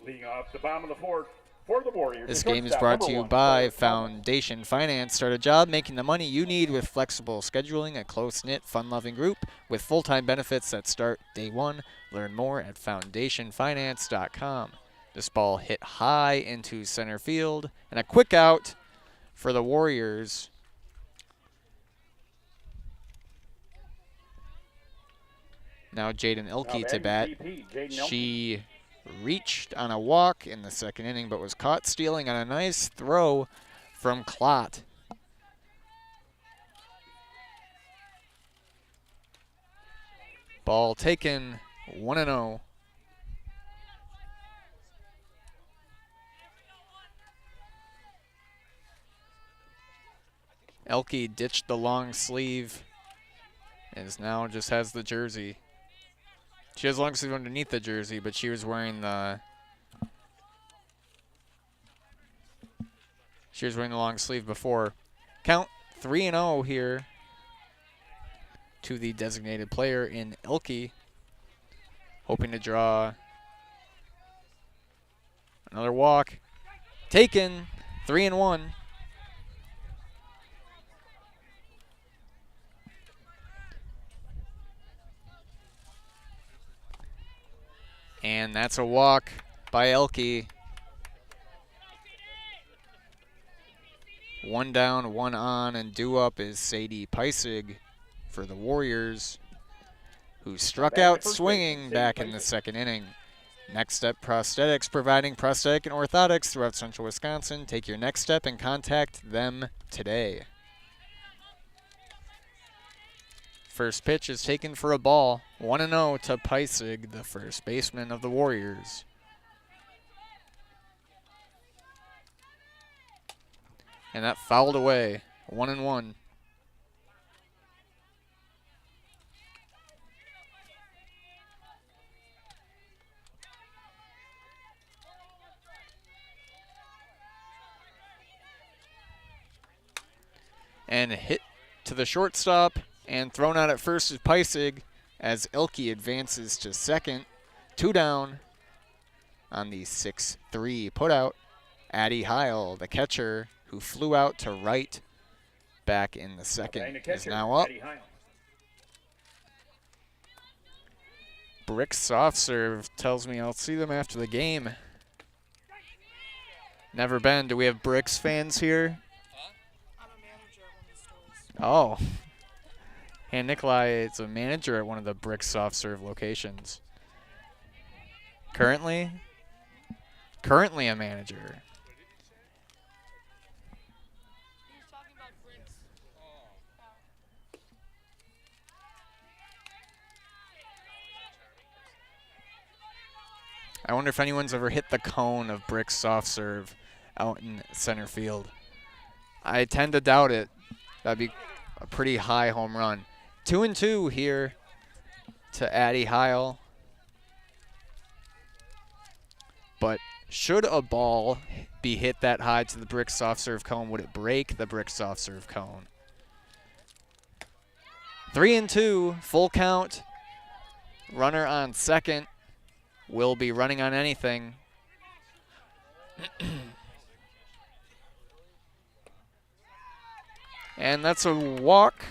Leading off the bottom of the 4th for the Warriors. This game is brought to you by Foundation Finance. Start a job making the money you need with flexible scheduling, a close-knit, fun-loving group with full-time benefits that start day 1. Learn more at foundationfinance.com. This ball hit high into center field, and a quick out for the Warriors. Now Jaden Ilke to bat. She reached on a walk in the 2nd inning, but was caught stealing on a nice throw from Klott. Ball taken, 1-0. Elke ditched the long sleeve and now just has the jersey. She has long sleeve underneath the jersey, but she was wearing the long sleeve before. Count 3-0 here to the designated player in Ilke, hoping to draw another walk. Taken, 3-1. And that's a walk by Elke. 1 down, 1 on, and due up is Sadie Peisig for the Warriors, who struck out swinging back in the 2nd inning. Next Step Prosthetics, providing prosthetic and orthotics throughout Central Wisconsin. Take your next step and contact them today. First pitch is taken for a ball. 1-0 to Peisig, the first baseman of the Warriors. And that fouled away. 1-1. And hit to the shortstop. And thrown out at first is Peisig as Ilke advances to 2nd. 2 down on the 6-3 putout. Addie Heil, the catcher, who flew out to right back in the 2nd, is now up. Brick's soft serve tells me I'll see them after the game. Never been. Do we have Brick's fans here? Oh. And Nikolai is a manager at one of the Brick Soft Serve locations. Currently a manager. I wonder if anyone's ever hit the cone of Brick Soft Serve out in center field. I tend to doubt it. That'd be a pretty high home run. 2-2 here to Addie Heil. But should a ball be hit that high to the Brick Soft Serve cone, would it break the Brick Soft Serve cone? 3-2, full count. Runner on second will be running on anything. And that's a walk.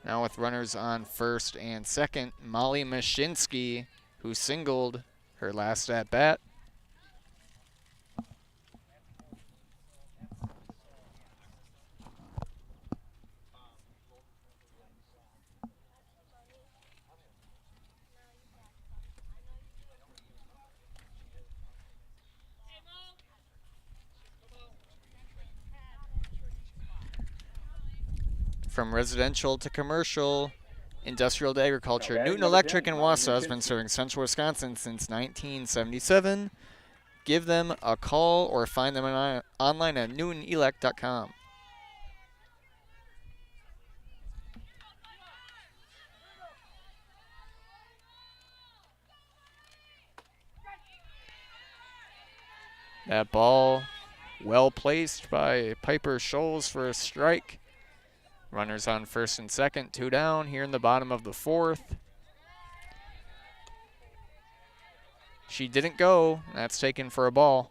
Now with runners on first and second, Molly Mashinsky, who singled her last at bat. From residential to commercial, industrial to agriculture, Newton Electric in Wausau has been serving Central Wisconsin since 1977. Give them a call or find them online at newtonelect.com. That ball well placed by Piper Scholes for a strike. Runners on first and second, 2 down here in the bottom of the fourth. She didn't go. That's taken for a ball.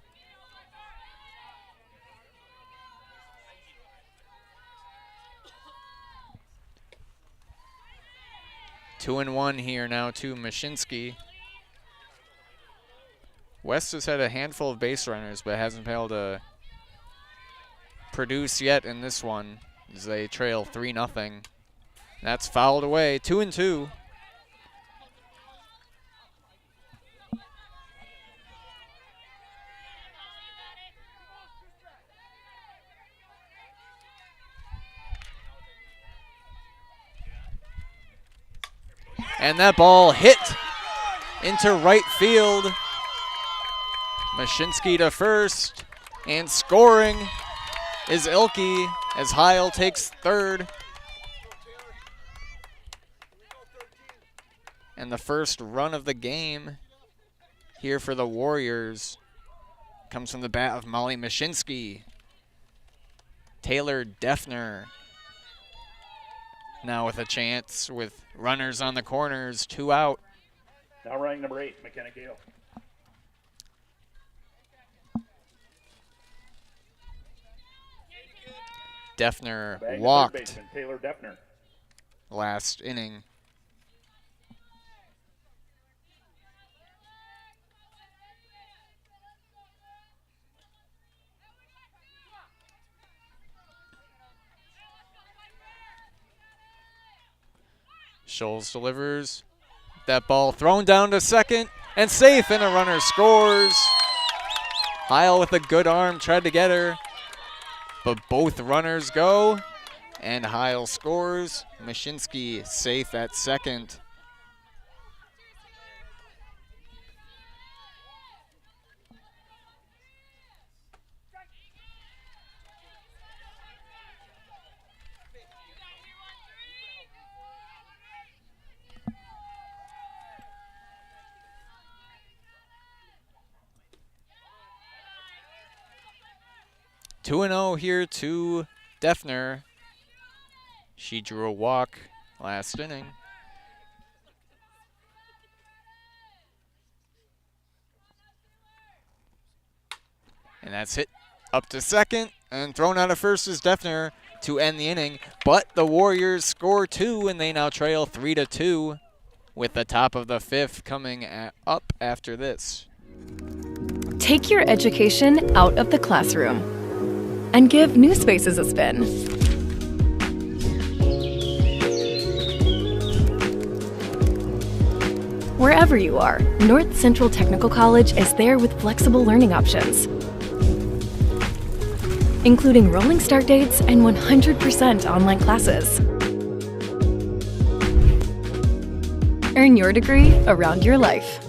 Two and one here now to Mashinsky. West has had a handful of base runners, but hasn't been able to produce yet in this one, as they trail 3-0. That's fouled away, 2-2. And that ball hit into right field. Mashinsky to first, and scoring is Ilke as Heil takes third. And the first run of the game here for the Warriors comes from the bat of Molly Mashinsky. Taylor Defner now with a chance with runners on the corners, 2 out. Now running number 8, McKenna Gale. Defner walked Taylor Defner. last inning. Scholes delivers. That ball thrown down to second and safe, and a runner scores. Heil with a good arm tried to get her, but both runners go, and Heil scores. Mashinsky safe at second. Two 2-0 here to Defner. She drew a walk last inning. And that's hit up to second, and thrown out of first is Defner to end the inning. But the Warriors score 2, and they now trail 3-2 with the top of the 5th coming up after this. Take your education out of the classroom and give New Spaces a spin. Wherever you are, North Central Technical College is there with flexible learning options, including rolling start dates and 100% online classes. Earn your degree around your life.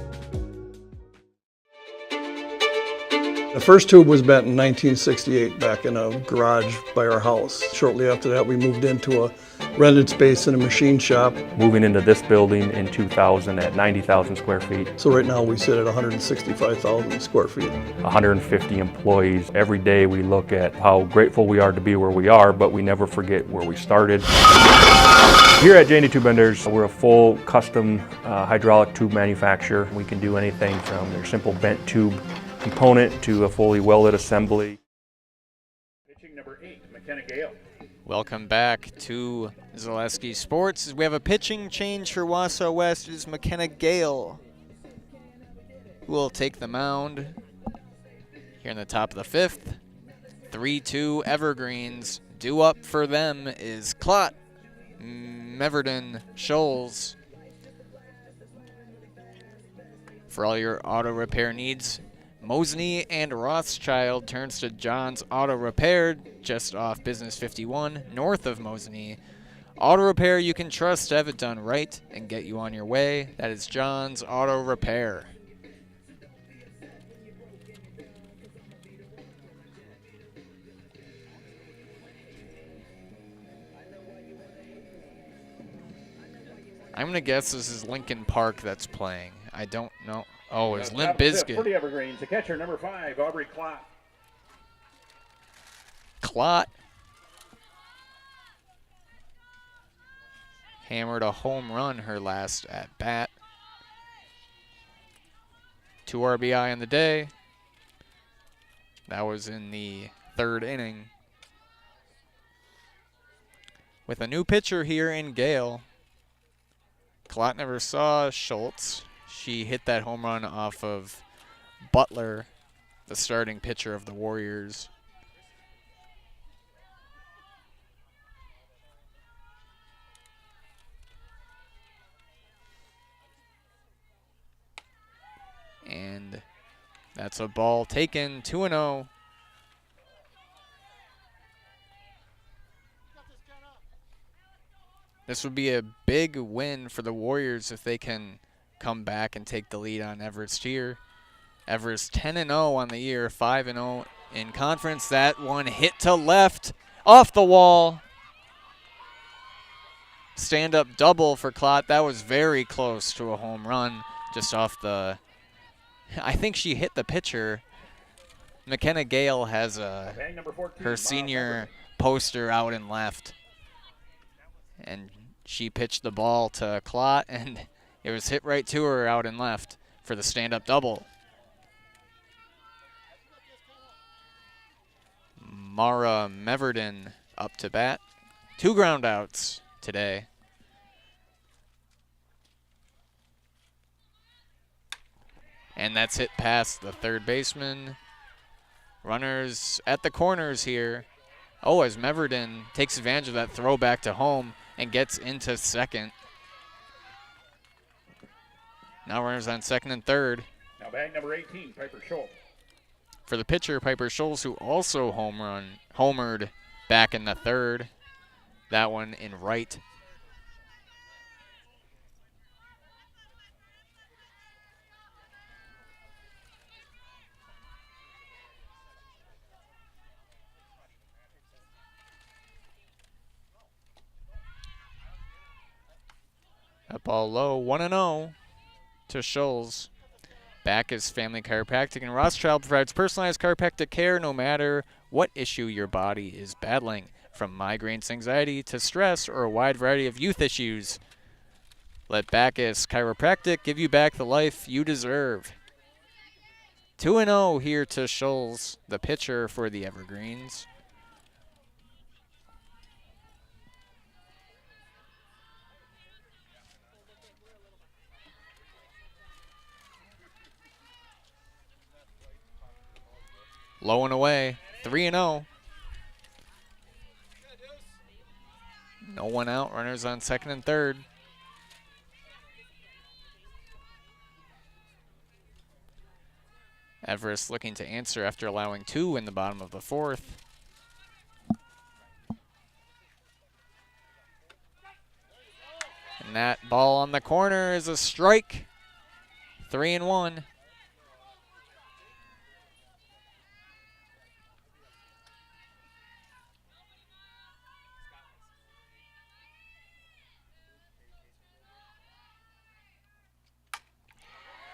The first tube was bent in 1968 back in a garage by our house. Shortly after that, we moved into a rented space in a machine shop. Moving into this building in 2000 at 90,000 square feet. So right now we sit at 165,000 square feet. 150 employees. Every day we look at how grateful we are to be where we are, but we never forget where we started. Here at J&D Tube Benders, we're a full custom hydraulic tube manufacturer. We can do anything from your simple bent tube component to a fully welded assembly. Pitching number 8, McKenna Gale. Welcome back to Zaleski Sports. We have a pitching change for Wausau West. It is McKenna Gale who will take the mound here in the top of the 5th. 3-2 Evergreens. Due up for them is Klott, Meverden, Scholes. For all your auto repair needs, Mosney and Rothschild turns to John's Auto Repair, just off Business 51, north of Mosney. Auto repair you can trust to have it done right and get you on your way. That is John's Auto Repair. I'm going to guess this is Lincoln Park that's playing. I don't know. Oh, it's Limp Bizkit. For the Evergreens, the catcher number 5, Aubrey Klott. Klott hammered a home run her last at bat. 2 RBI in the day. That was in the 3rd inning. With a new pitcher here in Gale. Klott never saw Schultz. She hit that home run off of Butler, the starting pitcher of the Warriors. And that's a ball taken, 2-0. This would be a big win for the Warriors if they can come back and take the lead on Everest here. Everest 10-0 on the year, 5-0 in conference. That one hit to left, off the wall. Stand-up double for Klott. That was very close to a home run, just off the... I think she hit the pitcher. McKenna Gale has her senior poster out in left. And she pitched the ball to Klott, and it was hit right to her out in left for the stand-up double. Mara Meverden up to bat. 2 ground outs today. And that's hit past the third baseman. Runners at the corners here. Oh, as Meverden takes advantage of that throw back to home and gets into second. Now runners on second and third. Now bag number 18, Piper Schultz. For the pitcher, Piper Schultz, who also homered back in the third. That one in right. That ball low, 1-0 to Schultz. Back is Family Chiropractic, and Rothschild provides personalized chiropractic care no matter what issue your body is battling, from migraines, anxiety, to stress, or a wide variety of youth issues. Let Bacchus Chiropractic give you back the life you deserve. 2-0 here to Schultz, the pitcher for the Evergreens. Low and away, 3-0. No one out, runners on second and third. Everest looking to answer after allowing 2 in the bottom of the 4th. And that ball on the corner is a strike. 3-1.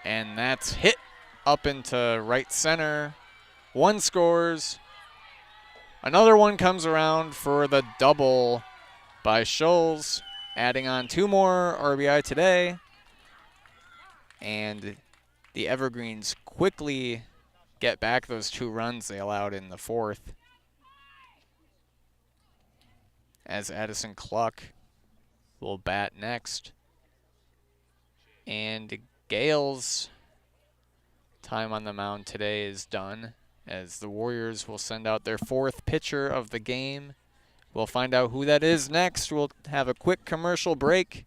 And that's hit up into right center. 1 scores. Another one comes around for the double by Scholes, adding on 2 more RBI today. And the Evergreens quickly get back those 2 runs they allowed in the 4th. As Addison Cluck will bat next. And Gale's time on the mound today is done, as the Warriors will send out their 4th pitcher of the game. We'll find out who that is next. We'll have a quick commercial break.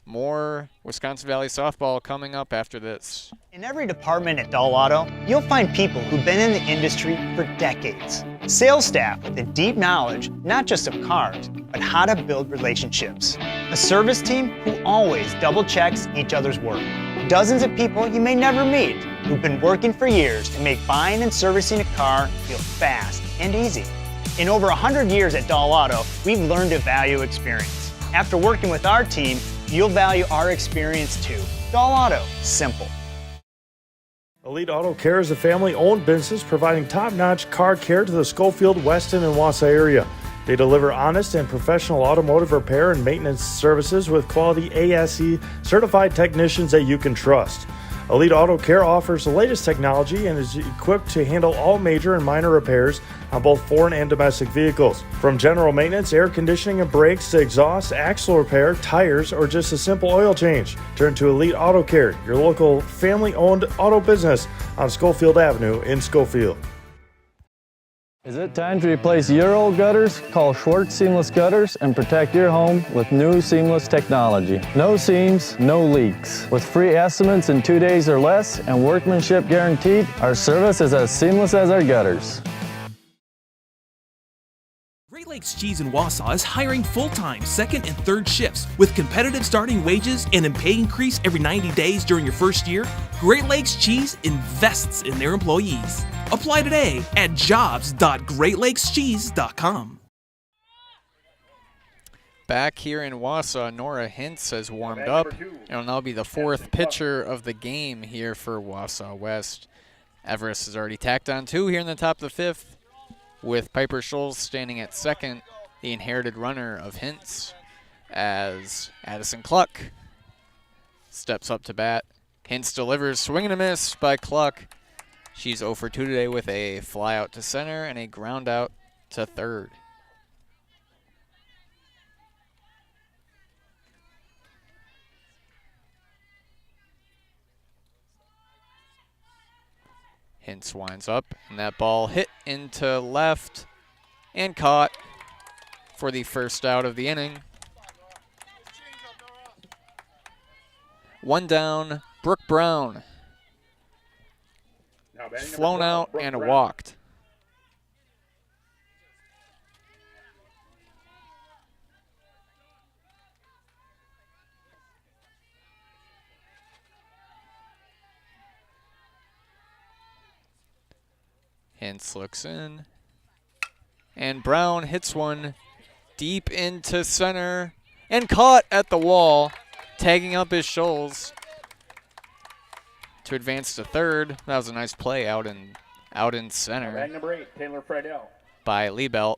More Wisconsin Valley softball coming up after this. In every department at Dahl Auto, you'll find people who've been in the industry for decades. Sales staff with a deep knowledge, not just of cars, but how to build relationships. A service team who always double checks each other's work. Dozens of people you may never meet who've been working for years to make buying and servicing a car feel fast and easy. In over 100 years at Dahl Auto, we've learned to value experience. After working with our team, you'll value our experience too. Dahl Auto, simple. Elite Auto Care is a family-owned business providing top-notch car care to the Schofield, Weston, and Wausau area. They deliver honest and professional automotive repair and maintenance services with quality ASE certified technicians that you can trust. Elite Auto Care offers the latest technology and is equipped to handle all major and minor repairs on both foreign and domestic vehicles. From general maintenance, air conditioning and brakes to exhaust, axle repair, tires, or just a simple oil change. Turn to Elite Auto Care, your local family-owned auto business on Schofield Avenue in Schofield. Is it time to replace your old gutters? Call Schwartz Seamless Gutters and protect your home with new seamless technology. No seams, no leaks. With free estimates in 2 days or less and workmanship guaranteed, our service is as seamless as our gutters. Great Lakes Cheese in Wausau is hiring full-time second and third shifts with competitive starting wages and a pay increase every 90 days during your first year. Great Lakes Cheese invests in their employees. Apply today at jobs.greatlakescheese.com. Back here in Wausau, Nora Hintz has warmed up and will now be the 4th pitcher of the game here for Wausau West. Everest has already tacked on 2 here in the top of the 5th, with Piper Scholes standing at second, the inherited runner of Hintz, as Addison Cluck steps up to bat. Hintz delivers, swing and a miss by Cluck. She's 0 for 2 today with a fly out to center and a ground out to third. Hintz winds up, and that ball hit into left and caught for the first out of the inning. 1 down, Brooke Brown. Flown out and walked. Hintz looks in. And Brown hits one deep into center and caught at the wall, tagging up his Scholes to advance to third. That was a nice play out in center. Bag number 8, Taylor Friedel. By Liebelt.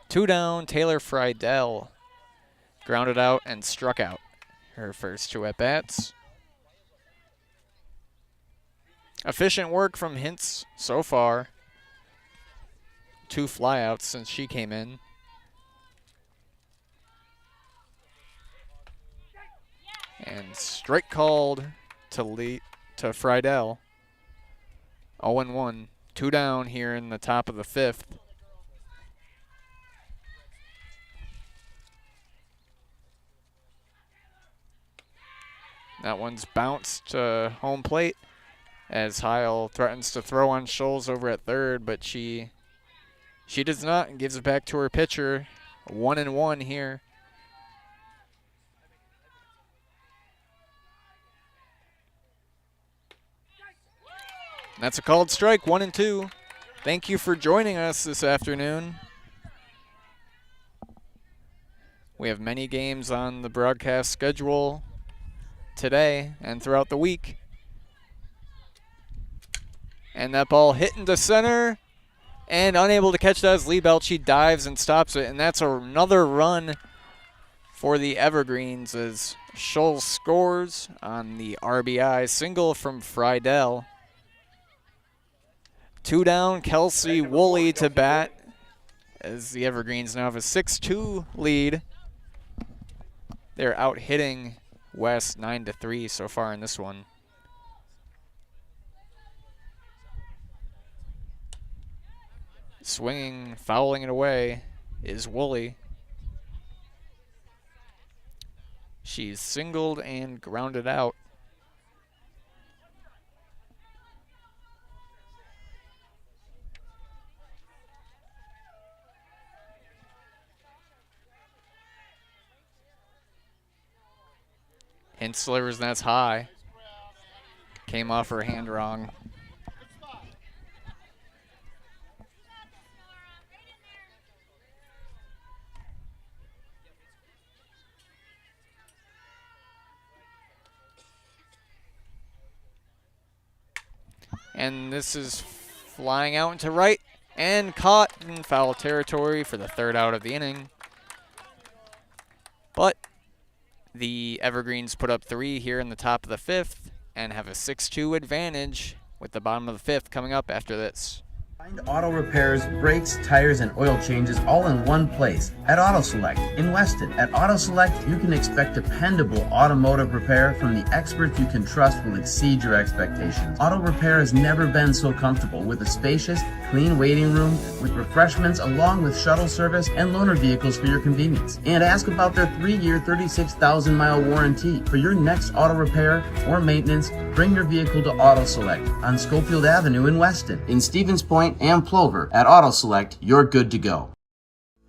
Two down, Taylor Friedel grounded out and struck out. Her first 2 at-bats. Efficient work from Hintz so far. 2 flyouts since she came in. And strike called to Friedel. 0-1. 2 down here in the top of the 5th. That one's bounced to home plate as Heil threatens to throw on Scholes over at third, but she does not and gives it back to her pitcher. 1-1 here. That's a called strike, 1-2. Thank you for joining us this afternoon. We have many games on the broadcast schedule today and throughout the week. And that ball hit into center and unable to catch that as Liebelt. She dives and stops it, and that's another run for the Evergreens as Scholes scores on the RBI single from Friedel. 2 down, Kelsey Woolley to bat as the Evergreens now have a 6-2 lead. They're out hitting West 9-3 so far in this one. Swinging, fouling it away is Woolley. She's singled and grounded out. Hint slivers, and that's high. Came off her hand wrong. And this is flying out into right and caught in foul territory for the third out of the inning. But the Evergreens put up 3 here in the top of the 5th and have a 6-2 advantage with the bottom of the 5th coming up after this. Find auto repairs, brakes, tires, and oil changes all in one place at Auto Select in Weston. At Auto Select, you can expect dependable automotive repair from the experts you can trust will exceed your expectations. Auto repair has never been so comfortable with a spacious, clean waiting room with refreshments along with shuttle service and loaner vehicles for your convenience. And ask about their 3-year, 36,000-mile warranty. For your next auto repair or maintenance, bring your vehicle to Auto Select on Schofield Avenue in Weston. In Stevens Point and Plover, at Auto Select, you're good to go.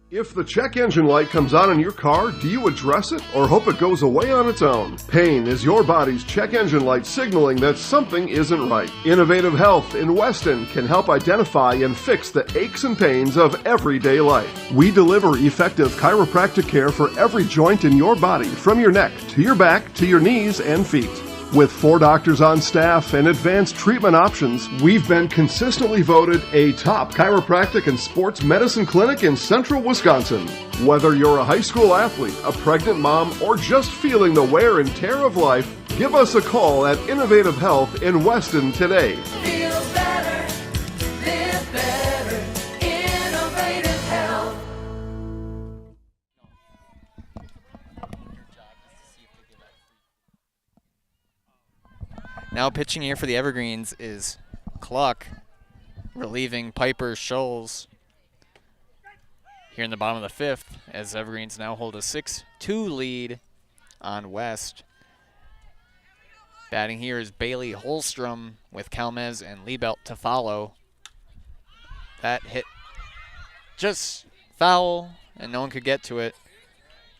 If the check engine light comes on in your car, do you address it or hope it goes away on its own? Pain is your body's check engine light signaling that something isn't right. Innovative Health in Weston can help identify and fix the aches and pains of everyday life. We deliver effective chiropractic care for every joint in your body, from your neck to your back to your knees and feet. With 4 doctors on staff and advanced treatment options, we've been consistently voted a top chiropractic and sports medicine clinic in central Wisconsin. Whether you're a high school athlete, a pregnant mom, or just feeling the wear and tear of life, give us a call at Innovative Health in Weston today. Feel better, live better, Innovative Health. Now pitching here for the Evergreens is Cluck, relieving Piper Scholes here in the bottom of the 5th, as Evergreens now hold a 6-2 lead on West. Batting here is Bailey Holstrom with Kalmez and Liebelt to follow. That hit just foul, and no one could get to it.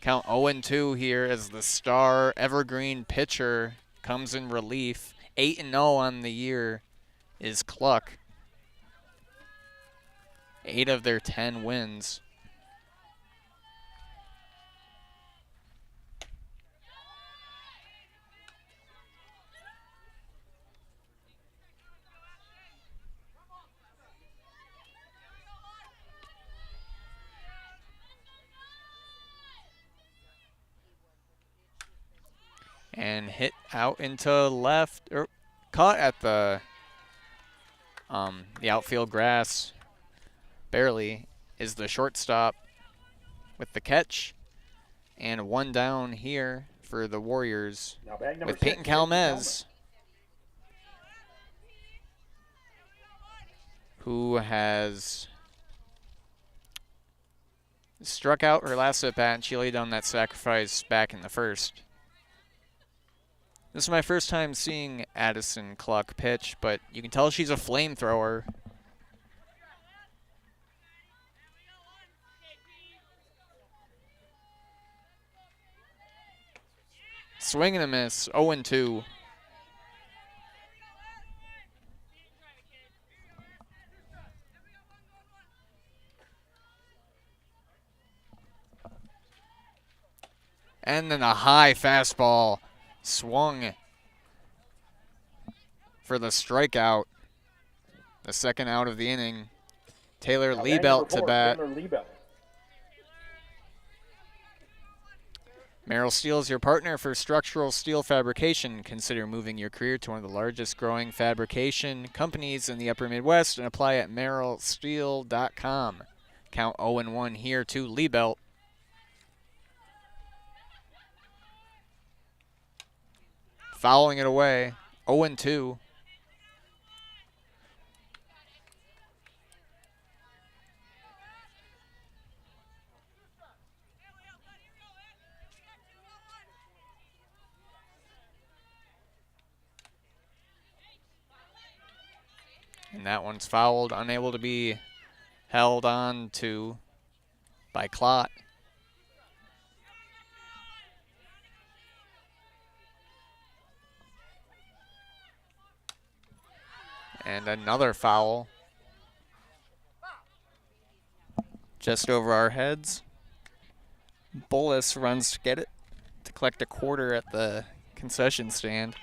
Count 0-2 here as the star Evergreen pitcher comes in relief. 8-0 on the year is Cluck. 8 of their 10 wins. And hit out into left, or caught at the outfield grass, barely, is the shortstop with the catch. And 1 down here for the Warriors with Peyton Kalmez, who has struck out her last at bat, and she laid down that sacrifice back in the 1st. This is my first time seeing Addison Cluck pitch, but you can tell she's a flamethrower. Swing and a miss, 0-2. And then a high fastball swung for the strikeout. The second out of the inning. Taylor Liebelt to bat. Merrill Steel is your partner for structural steel fabrication. Consider moving your career to one of the largest growing fabrication companies in the upper Midwest and apply at merrillsteel.com. Count 0-1 here to Liebelt. Fouling it away, 0-2. And that one's fouled, unable to be held on to by Klott. And another foul. Just over our heads. Bullis runs to get it, to collect a quarter at the concession stand.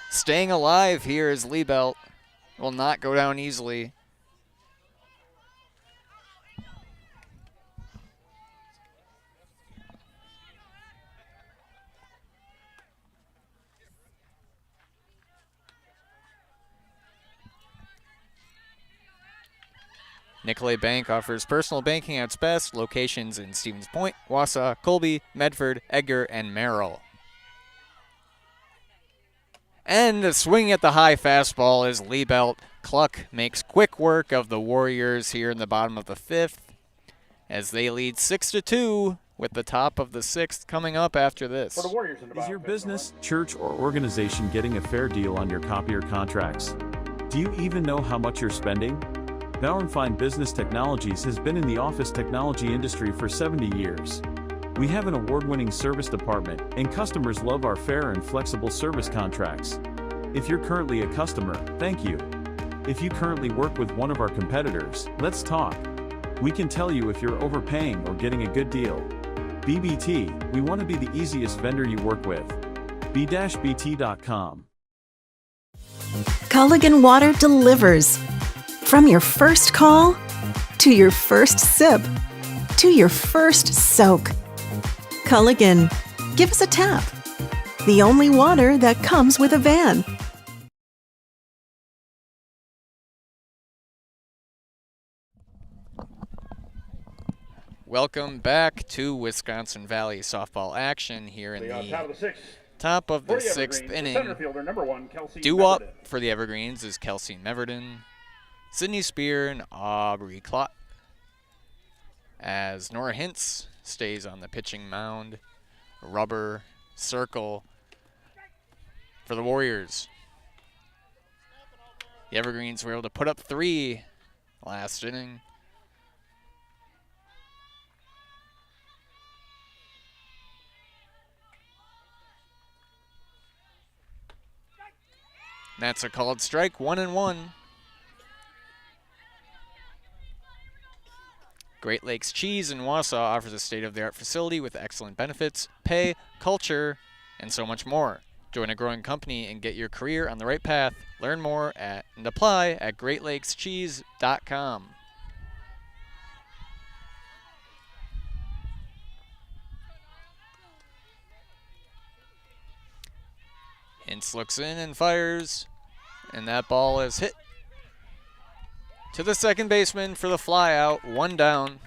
Staying alive here is Liebelt. Will not go down easily. Nicolay Bank offers personal banking at its best. Locations in Stevens Point, Wausau, Colby, Medford, Edgar, and Merrill. And the swing at the high fastball is Liebelt. Cluck makes quick work of the Warriors here in the bottom of the fifth as they lead 6-2 with the top of the sixth coming up after this. Is your business, church, or organization getting a fair deal on your copier contracts? Do you even know how much you're spending? Bauer & Fine Business Technologies has been in the office technology industry for 70 years. We have an award-winning service department, and customers love our fair and flexible service contracts. If you're currently a customer, thank you. If you currently work with one of our competitors, let's talk. We can tell you if you're overpaying or getting a good deal. BBT, we want to be the easiest vendor you work with. b-bt.com. Culligan Water delivers. From your first call, to your first sip, to your first soak. Culligan, give us a tap. The only water that comes with a van. Welcome back to Wisconsin Valley softball action here in the top of the sixth inning. Due up for the Evergreens is Kelsey Meverden, Sydney Spear, and Aubrey Klott. As Nora Hintz stays on the pitching mound. Rubber circle for the Warriors. The Evergreens were able to put up 3 last inning. That's a called strike, 1-1. Great Lakes Cheese in Wausau offers a state-of-the-art facility with excellent benefits, pay, culture, and so much more. Join a growing company and get your career on the right path. Learn more and apply at greatlakescheese.com. Hintz looks in and fires, and that ball is hit to the second baseman for the fly out, 1 down.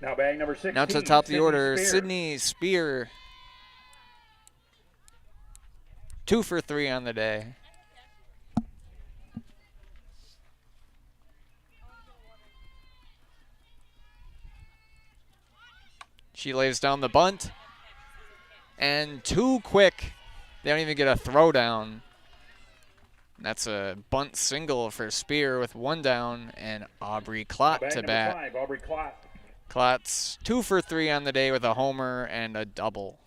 Now batting number 16. Now to the top of the Sydney order, Spear. Sydney Spear. 2 for 3 on the day. She lays down the bunt. And too quick. They don't even get a throw down. That's a bunt single for Spear with 1 down, and Aubrey Klott to bat. 5, Aubrey Klott. Klott's 2 for 3 on the day with a homer and a double.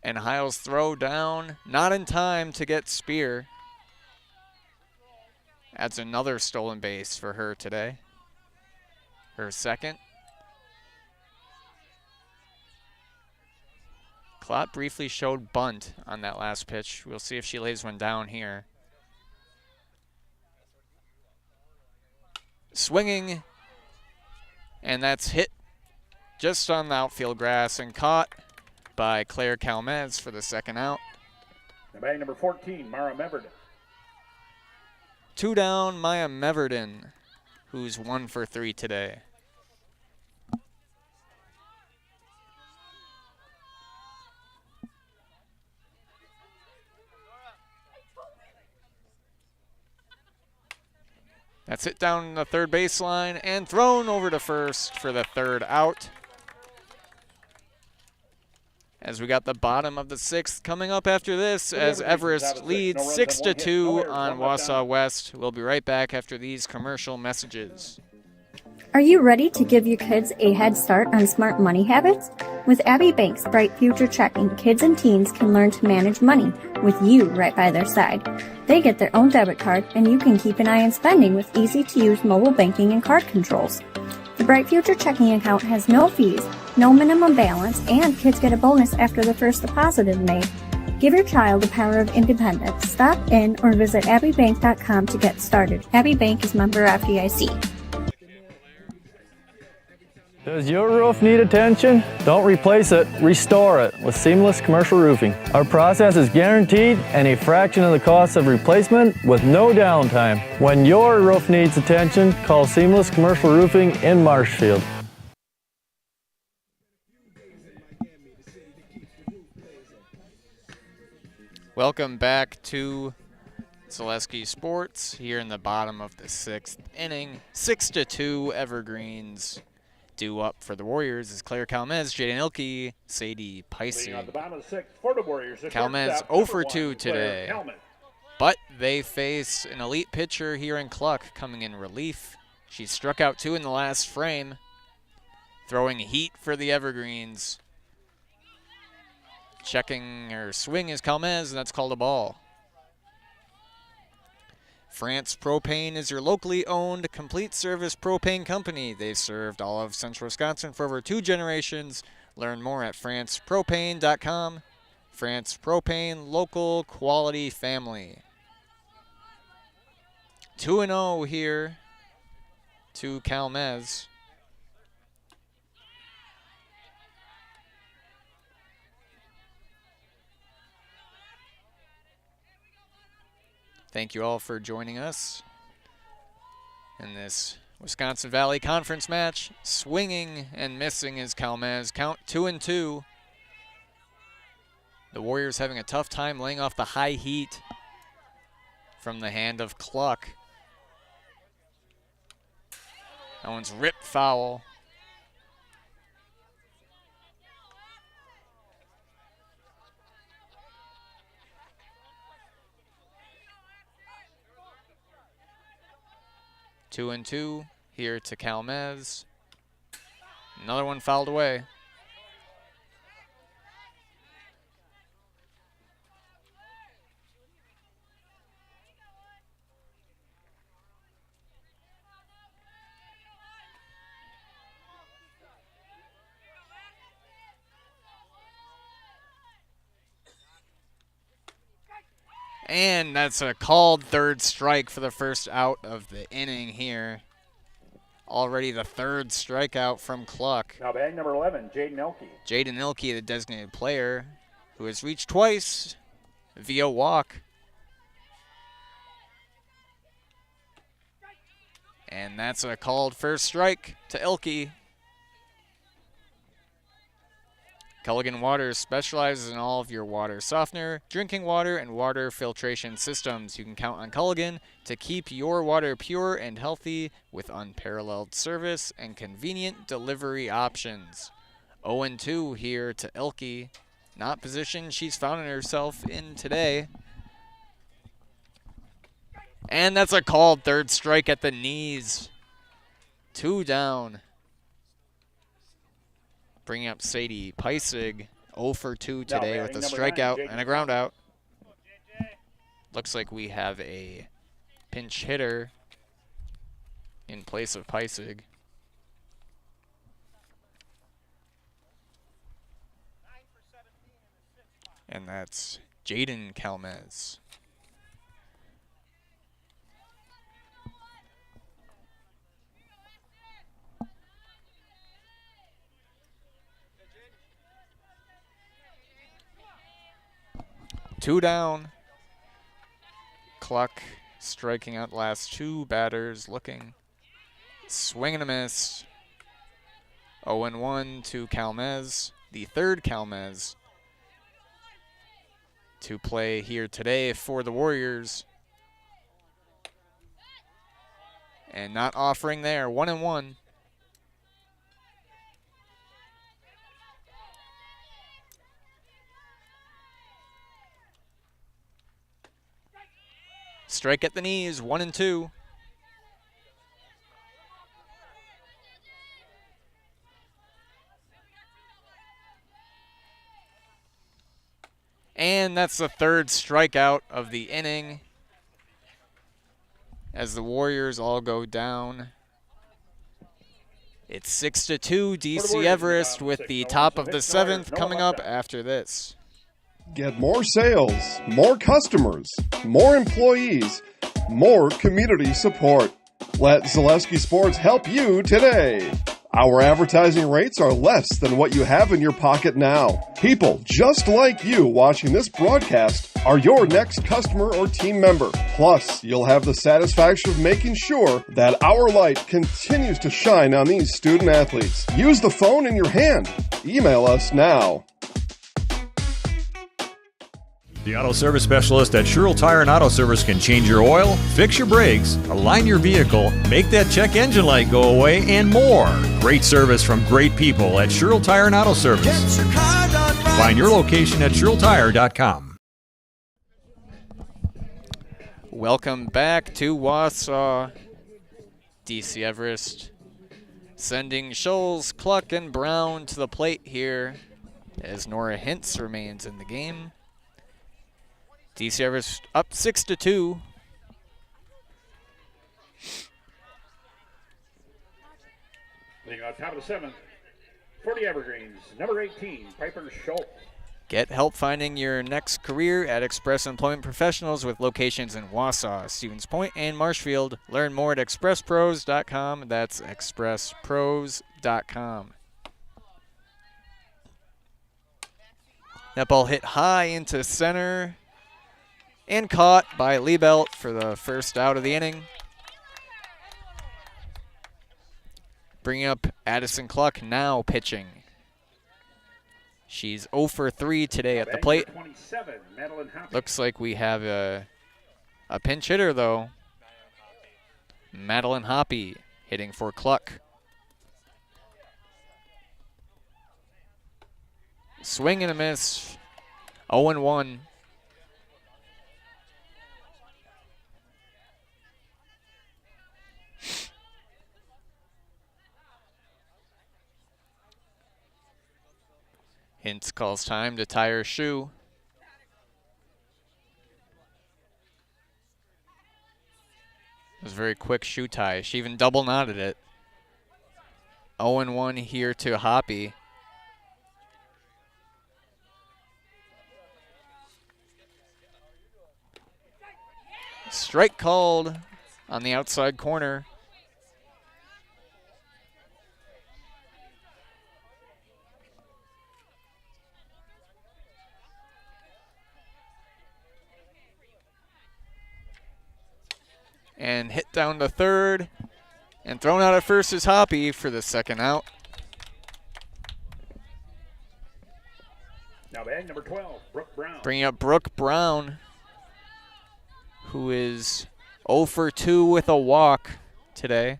And Hiles' throw down, not in time to get Spear. That's another stolen base for her today. Her second. Klott briefly showed bunt on that last pitch. We'll see if she lays one down here. Swinging. And that's hit just on the outfield grass and caught by Claire Calmez for the second out. Now batting number 14, Mara Meverden. 2 down, Maya Meverden, who's 1 for 3 today. That's hit down the third baseline and thrown over to first for the third out. As we got the bottom of the 6th coming up after this, as Everest leads 6-2 on Wausau West. We'll be right back after these commercial messages. Are you ready to give your kids a head start on smart money habits? With Abbey Bank's Bright Future Checking, kids and teens can learn to manage money with you right by their side. They get their own debit card, and you can keep an eye on spending with easy-to-use mobile banking and card controls. The Bright Future Checking account has no fees, no minimum balance, and kids get a bonus after the first deposit is made. Give your child the power of independence. Stop in or visit abbeybank.com to get started. Abbey Bank is member FDIC. Does your roof need attention? Don't replace it, restore it with Seamless Commercial Roofing. Our process is guaranteed and a fraction of the cost of replacement with no downtime. When your roof needs attention, call Seamless Commercial Roofing in Marshfield. Welcome back to Zaleski Sports here in the bottom of the 6th inning. 6-2 Evergreens. Due up for the Warriors is Claire Calmez, Jaden Ilke, Sadie Picey. On the bottom of the 6th for the Warriors. Calmez 0 for 2 today. But they face an elite pitcher here in Cluck coming in relief. She struck out 2 in the last frame. Throwing heat for the Evergreens. Checking her swing is Calmez, and that's called a ball. France Propane is your locally owned complete service propane company. They've served all of central Wisconsin for over 2 generations. Learn more at francepropane.com. France Propane, local quality family. 2-0 here to Calmez. Thank you all for joining us in this Wisconsin Valley Conference match. Swinging and missing is Calmez. Count 2-2. The Warriors having a tough time laying off the high heat from the hand of Cluck. That one's ripped foul. Two and two here to Calmez. Another one fouled away. And that's a called third strike for the first out of the inning here. Already the third strikeout from Cluck. Now batting number 11, Jaden Ilke. Jaden Ilke, the designated player, who has reached twice via walk. And that's a called first strike to Ilke. Culligan Water specializes in all of your water softener, drinking water, and water filtration systems. You can count on Culligan to keep your water pure and healthy with unparalleled service and convenient delivery options. 0-2 here to Elke. Not position she's found herself in today. And that's a called third strike at the knees. 2 down. Bringing up Sadie Peisig, 0 for 2 today with a strikeout and a ground out. Looks like we have a pinch hitter in place of Peisig. And that's Jaden Calmez. Two down. Cluck striking out last 2 batters, looking. Swing and a miss. 0-1 to Calmez, the third Calmez to play here today for the Warriors. And not offering there, 1-1. Strike at the knees, 1-2. And that's the third strikeout of the inning as the Warriors all go down. It's 6-2, DC Everest with the top of the 7th coming up after this. Get more sales, more customers, more employees, more community support. Let Zaleski Sports help you today. Our advertising rates are less than what you have in your pocket now. People just like you watching this broadcast are your next customer or team member. Plus, you'll have the satisfaction of making sure that our light continues to shine on these student athletes. Use the phone in your hand. Email us now. The auto service specialist at Sherrill Tire and Auto Service can change your oil, fix your brakes, align your vehicle, make that check engine light go away, and more. Great service from great people at Sherrill Tire and Auto Service. Find your location at SherrillTire.com. Welcome back to Wausau. DC Everest sending Scholes, Cluck, and Brown to the plate here as Nora Hintz remains in the game. DC Everest up 6-2. Leading on top of the 7th for the Evergreens, number 18, Piper Schultz. Get help finding your next career at Express Employment Professionals with locations in Wausau, Stevens Point, and Marshfield. Learn more at expresspros.com. That's expresspros.com. That ball hit high into center and caught by Liebelt for the first out of the inning. Bringing up Addison Cluck now pitching. She's 0 for 3 today at the plate. Looks like we have a pinch hitter, though. Madeline Hoppy hitting for Cluck. Swing and a miss. 0-1. Hintz calls time to tie her shoe. It was a very quick shoe tie. She even double knotted it. 0-1 here to Hoppy. Strike called on the outside corner. And hit down to third. And thrown out at first is Hoppy for the second out. Now bag number 12, Brooke Brown. Bringing up Brooke Brown, who is 0 for 2 with a walk today.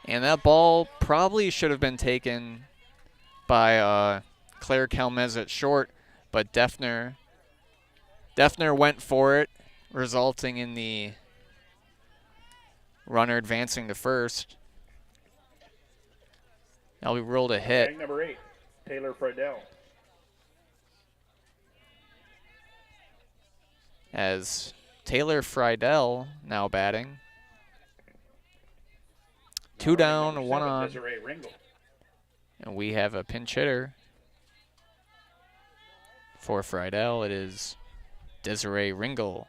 And that ball probably should have been taken by Claire Calmez at short, but Defner went for it, resulting in the runner advancing to first. That'll be ruled a hit. Bag number 8, Taylor Friedel. As Taylor Friedel now batting. 2 down, 1 on. Desiree Ringel. And we have a pinch hitter for Friedel. It is Desiree Ringel.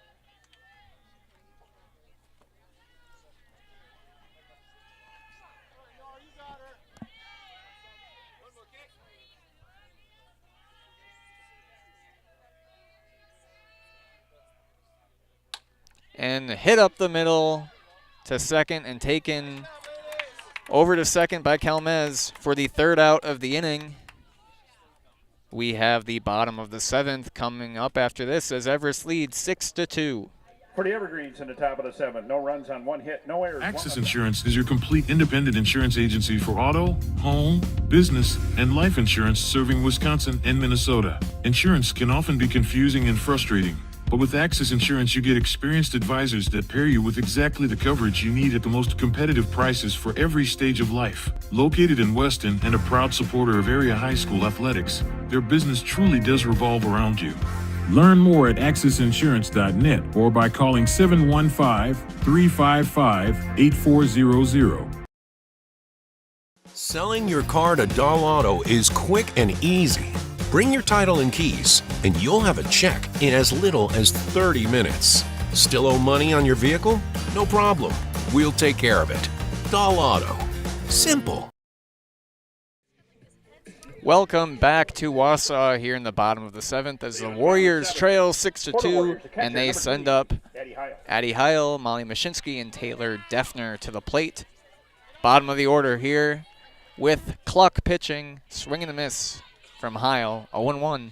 And hit up the middle to second and taken over to second by Calmez for the 3rd out of the inning. We have the bottom of the 7th coming up after this as Everest leads 6-2. For the Evergreens in the top of the 7th, no runs on 1 hit, no errors. Access Insurance is your complete independent insurance agency for auto, home, business, and life insurance serving Wisconsin and Minnesota. Insurance can often be confusing and frustrating, but with Access Insurance, you get experienced advisors that pair you with exactly the coverage you need at the most competitive prices for every stage of life. Located in Weston and a proud supporter of area high school athletics, their business truly does revolve around you. Learn more at accessinsurance.net or by calling 715-355-8400. Selling your car to Dahl Auto is quick and easy. Bring your title and keys, and you'll have a check in as little as 30 minutes. Still owe money on your vehicle? No problem. We'll take care of it. Dahl Auto. Simple. Welcome back to Wausau here in the bottom of the 7th as the Warriors trail 6-2, and they send up Addie Heil, Molly Mashinsky, and Taylor Defner to the plate. Bottom of the order here with Cluck pitching, swing and a miss from Heil, 0-1.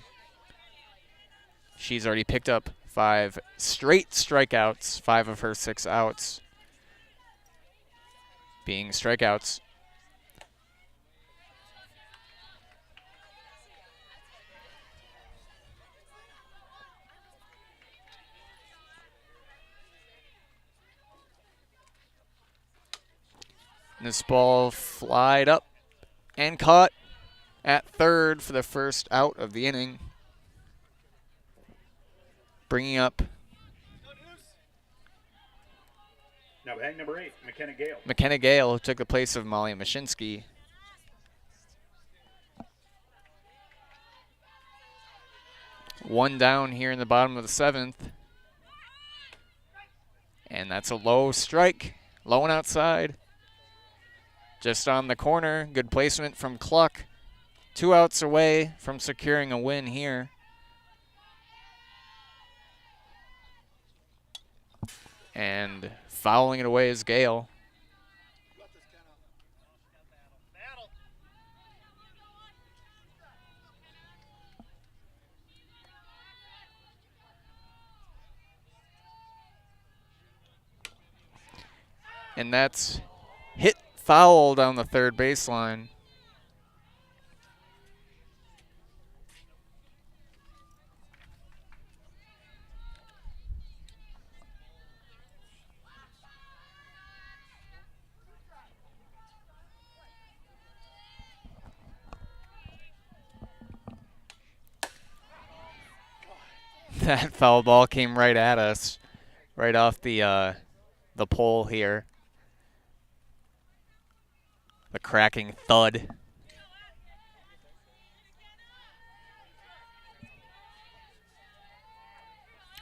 She's already picked up 5 straight strikeouts, 5 of her 6 outs being strikeouts. This ball flied up and caught at third for the first out of the inning. Bringing up now bag number 8, McKenna Gale. McKenna Gale, who took the place of Molly Mashinsky. One down here in the bottom of the 7th. And that's a low strike, low and outside. Just on the corner, good placement from Cluck. 2 outs away from securing a win here. And fouling it away is Gale. And that's hit foul down the third baseline. That foul ball came right at us, right off the pole here. The cracking thud.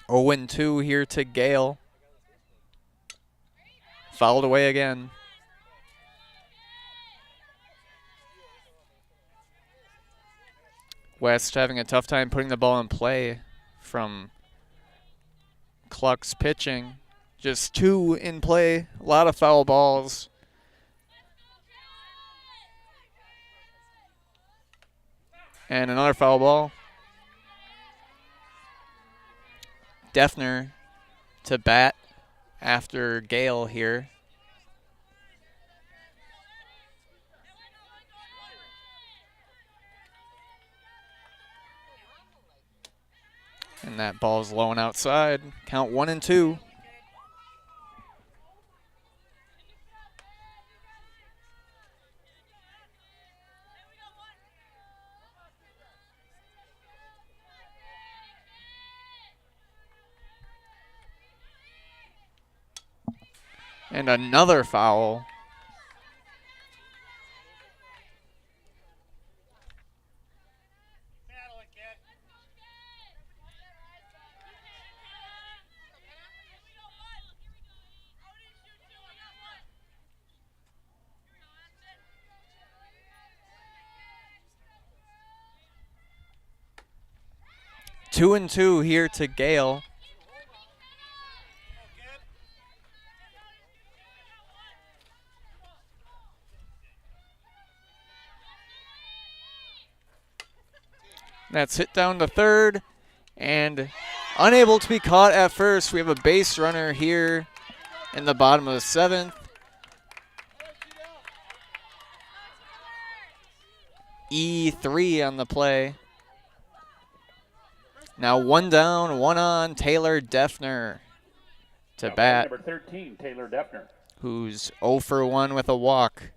Oh, 0-2 here to Gale. Fouled away again. West having a tough time putting the ball in play from Cluck's pitching. Just 2 in play, a lot of foul balls. And another foul ball. Defner to bat after Gale here. And that ball's low and outside. Count 1-2. And another foul. Two and 2 here to Gale. That's hit down to third and unable to be caught at first. We have a base runner here in the bottom of the 7th. E3 on the play. Now 1 down, 1 on. Taylor Defner to bat. Number 13, Taylor Defner. Who's 0 for 1 with a walk.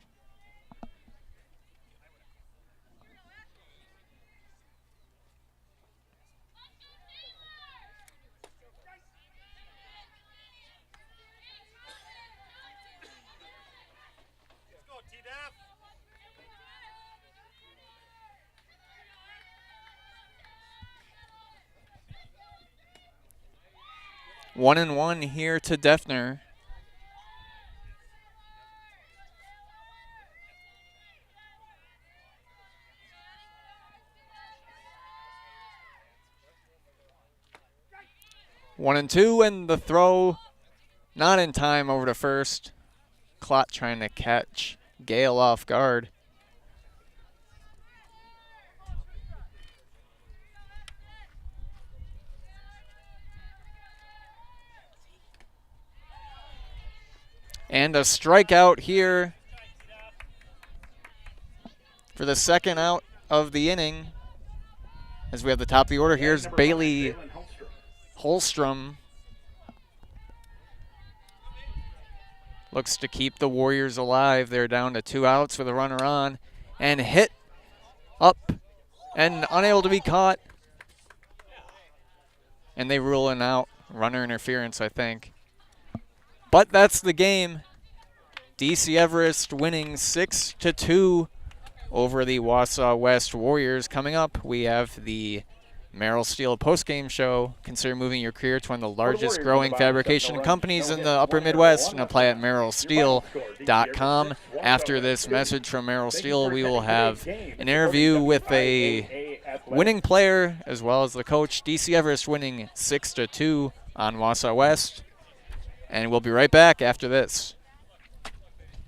One and 1 here to Defner. One and 2, and the throw not in time over to first. Clot trying to catch Gale off guard. And a strikeout here for the second out of the inning. As we have the top of the order, here's Bailey Holstrom. Looks to keep the Warriors alive. They're down to 2 outs with a runner on. And hit up and unable to be caught. And they rule an out. Runner interference, I think. But that's the game. DC Everest winning 6-2 over the Wausau West Warriors. Coming up, we have the Merrill Steel postgame show. Consider moving your career to one of the largest growing fabrication companies in the upper Midwest and apply at merrillsteel.com. After this message from Merrill Steel, we will have an interview with a winning player as well as the coach. DC Everest winning 6-2 on Wausau West. And we'll be right back after this.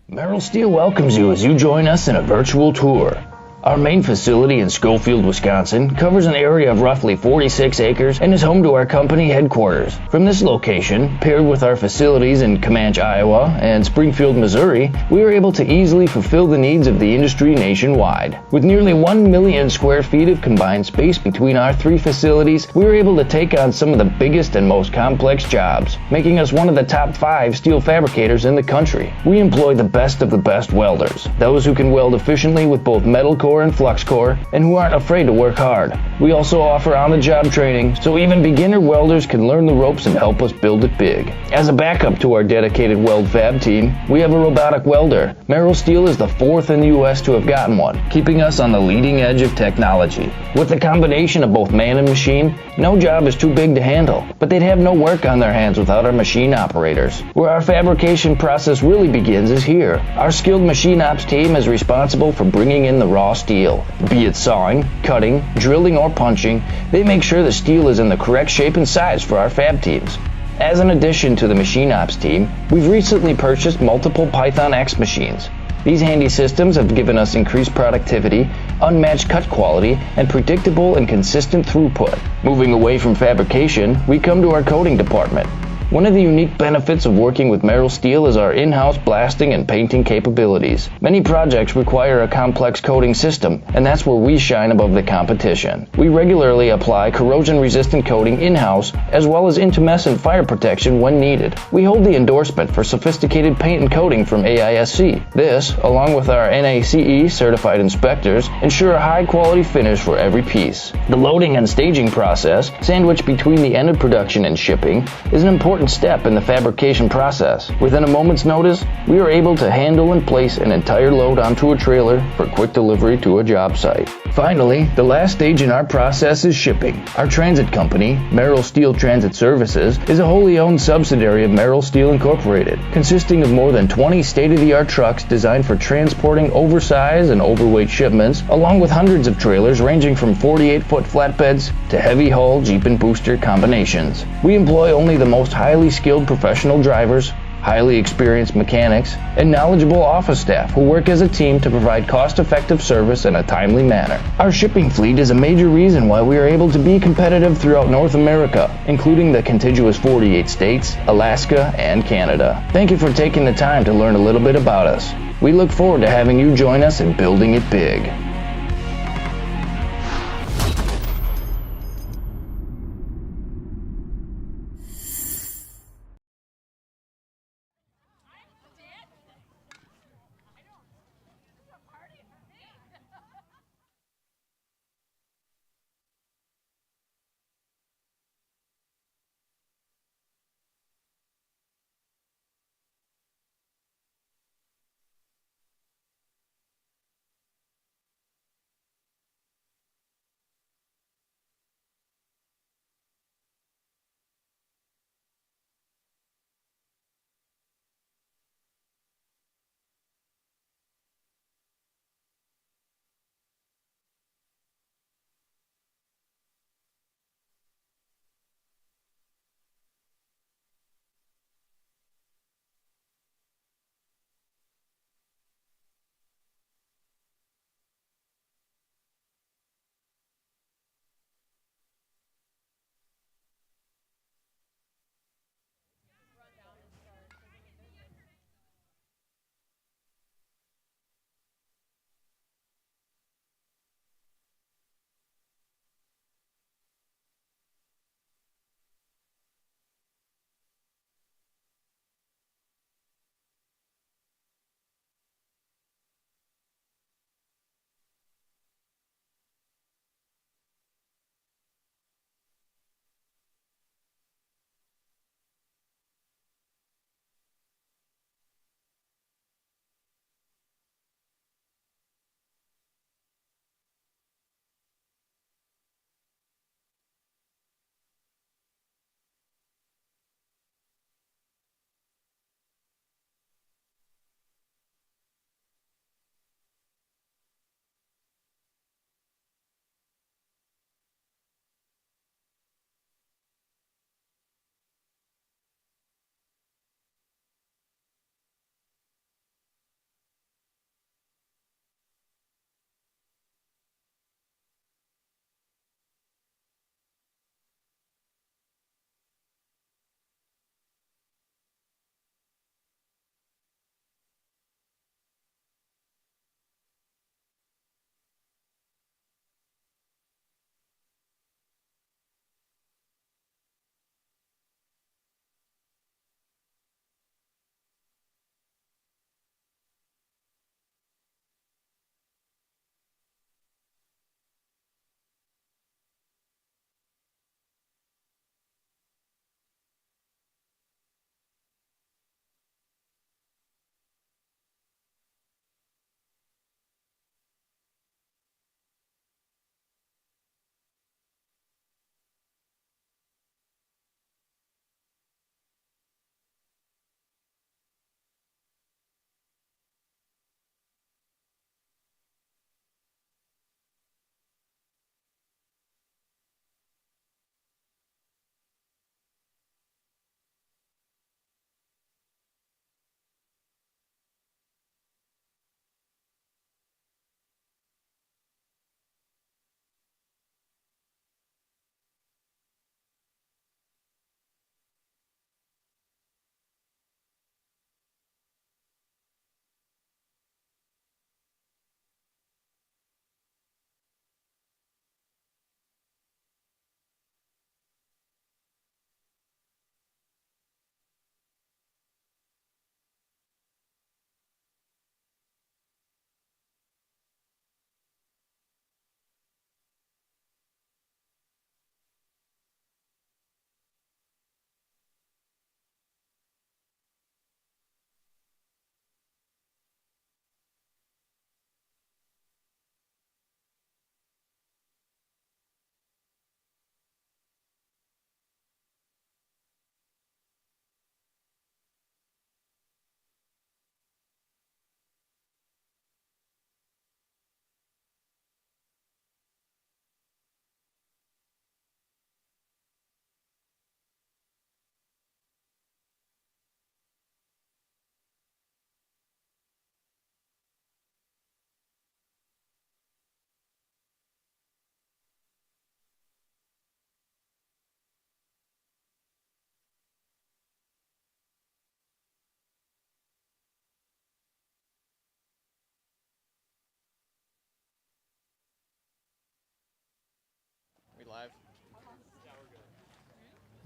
Merrill Steel welcomes you as you join us in a virtual tour. Our main facility in Schofield, Wisconsin covers an area of roughly 46 acres and is home to our company headquarters. From this location, paired with our facilities in Comanche, Iowa and Springfield, Missouri, we are able to easily fulfill the needs of the industry nationwide. With nearly 1 million square feet of combined space between our 3 facilities, we are able to take on some of the biggest and most complex jobs, making us one of the top 5 steel fabricators in the country. We employ the best of the best welders, those who can weld efficiently with both metal core and flux core, and who aren't afraid to work hard. We also offer on-the-job training, so even beginner welders can learn the ropes and help us build it big. As a backup to our dedicated weld fab team, we have a robotic welder. Merrill Steel is the 4th in the U.S. to have gotten one, keeping us on the leading edge of technology. With the combination of both man and machine, no job is too big to handle, but they'd have no work on their hands without our machine operators. Where our fabrication process really begins is here. Our skilled machine ops team is responsible for bringing in the raw steel. Be it sawing, cutting, drilling, or punching, they make sure the steel is in the correct shape and size for our fab teams. As an addition to the machine ops team, we've recently purchased multiple Python X machines. These handy systems have given us increased productivity, unmatched cut quality, and predictable and consistent throughput. Moving away from fabrication, we come to our coating department. One of the unique benefits of working with Merrill Steel is our in-house blasting and painting capabilities. Many projects require a complex coating system, and that's where we shine above the competition. We regularly apply corrosion-resistant coating in-house, as well as intumescent fire protection when needed. We hold the endorsement for sophisticated paint and coating from AISC. This, along with our NACE certified inspectors, ensure a high-quality finish for every piece. The loading and staging process, sandwiched between the end of production and shipping, is an important step in the fabrication process. Within a moment's notice, we are able to handle and place an entire load onto a trailer for quick delivery to a job site. Finally, the last stage in our process is shipping. Our transit company, Merrill Steel Transit Services, is a wholly owned subsidiary of Merrill Steel Incorporated, consisting of more than 20 state-of-the-art trucks designed for transporting oversized and overweight shipments, along with hundreds of trailers ranging from 48-foot flatbeds to heavy-haul Jeep and booster combinations. We employ only the most highly skilled professional drivers, highly experienced mechanics, and knowledgeable office staff who work as a team to provide cost-effective service in a timely manner. Our shipping fleet is a major reason why we are able to be competitive throughout North America, including the contiguous 48 states, Alaska, and Canada. Thank you for taking the time to learn a little bit about us. We look forward to having you join us in building it big.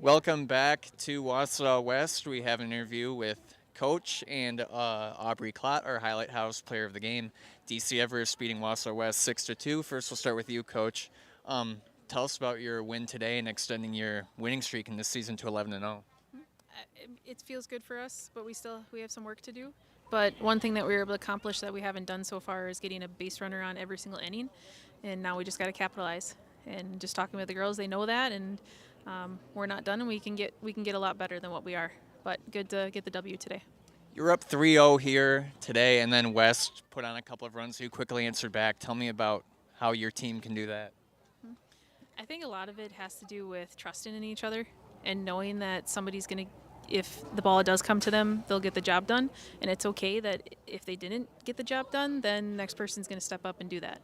Welcome back to Wausau West. We have an interview with Coach and Aubrey Klott, our Highlight House player of the game. DC Everest beating Wausau West 6-2. First, we'll start with you, Coach. Tell us about your win today and extending your winning streak in this season to 11-0. It feels good for us, but we have some work to do. But one thing that we were able to accomplish that we haven't done so far is getting a base runner on every single inning, and now we just got to capitalize. And just talking with the girls, they know that, and we're not done, and we can get a lot better than what we are. But good to get the W today. You're up 3-0 here today, and then West put on a couple of runs. You quickly answered back. Tell me about how your team can do that. I think a lot of it has to do with trusting in each other and knowing that somebody's going to, if the ball does come to them, they'll get the job done. And it's okay that if they didn't get the job done, then the next person's going to step up and do that.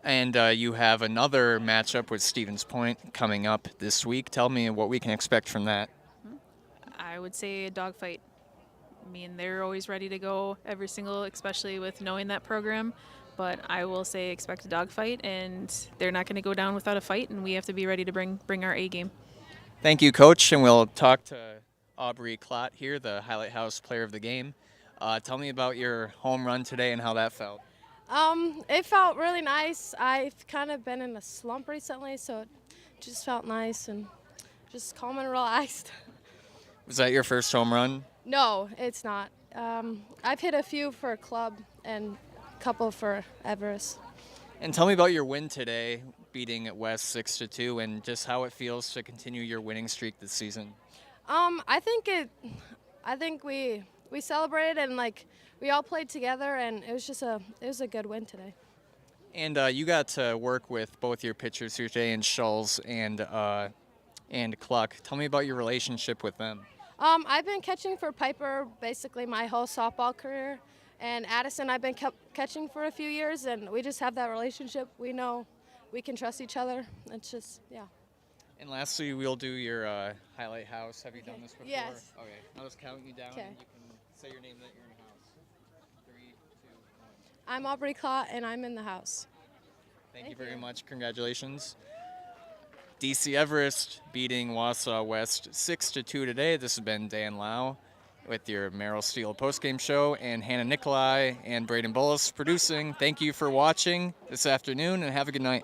And you have another matchup with Stevens Point coming up this week. Tell me what we can expect from that. I would say a dogfight. I mean, they're always ready to go every single, especially with knowing that program. But I will say expect a dogfight, and they're not going to go down without a fight, and we have to be ready to bring our A game. Thank you, Coach, and we'll talk to Aubrey Klott here, the Highlight House player of the game. Tell me about your home run today and how that felt. It felt really nice. I've kind of been in a slump recently, so it just felt nice and just calm and relaxed. Was that your first home run? No, it's not. I've hit a few for a club and a couple for Everest. And tell me about your win today, beating at West 6-2, and just how it feels to continue your winning streak this season. I think we celebrated, and like we all played together, and it was a good win today. And you got to work with both your pitchers here today, and Schulz and Cluck. Tell me about your relationship with them. I've been catching for Piper basically my whole softball career, and Addison I've been catching for a few years, and we just have that relationship. We know we can trust each other. It's just, yeah. And lastly, we'll do your Highlight House. Have you done this before? Yes. Okay. I'll just count you down, Okay. and you can say your name that you're in the house. 3, 2, 1. I'm Aubrey Klott, and I'm in the house. Thank you very much. Congratulations. DC Everest beating Wausau West 6-2 today. This has been Dan Lau with your Merrill Steele postgame show, and Hannah Nikolai and Braden Bullis producing. Thank you for watching this afternoon, and have a good night.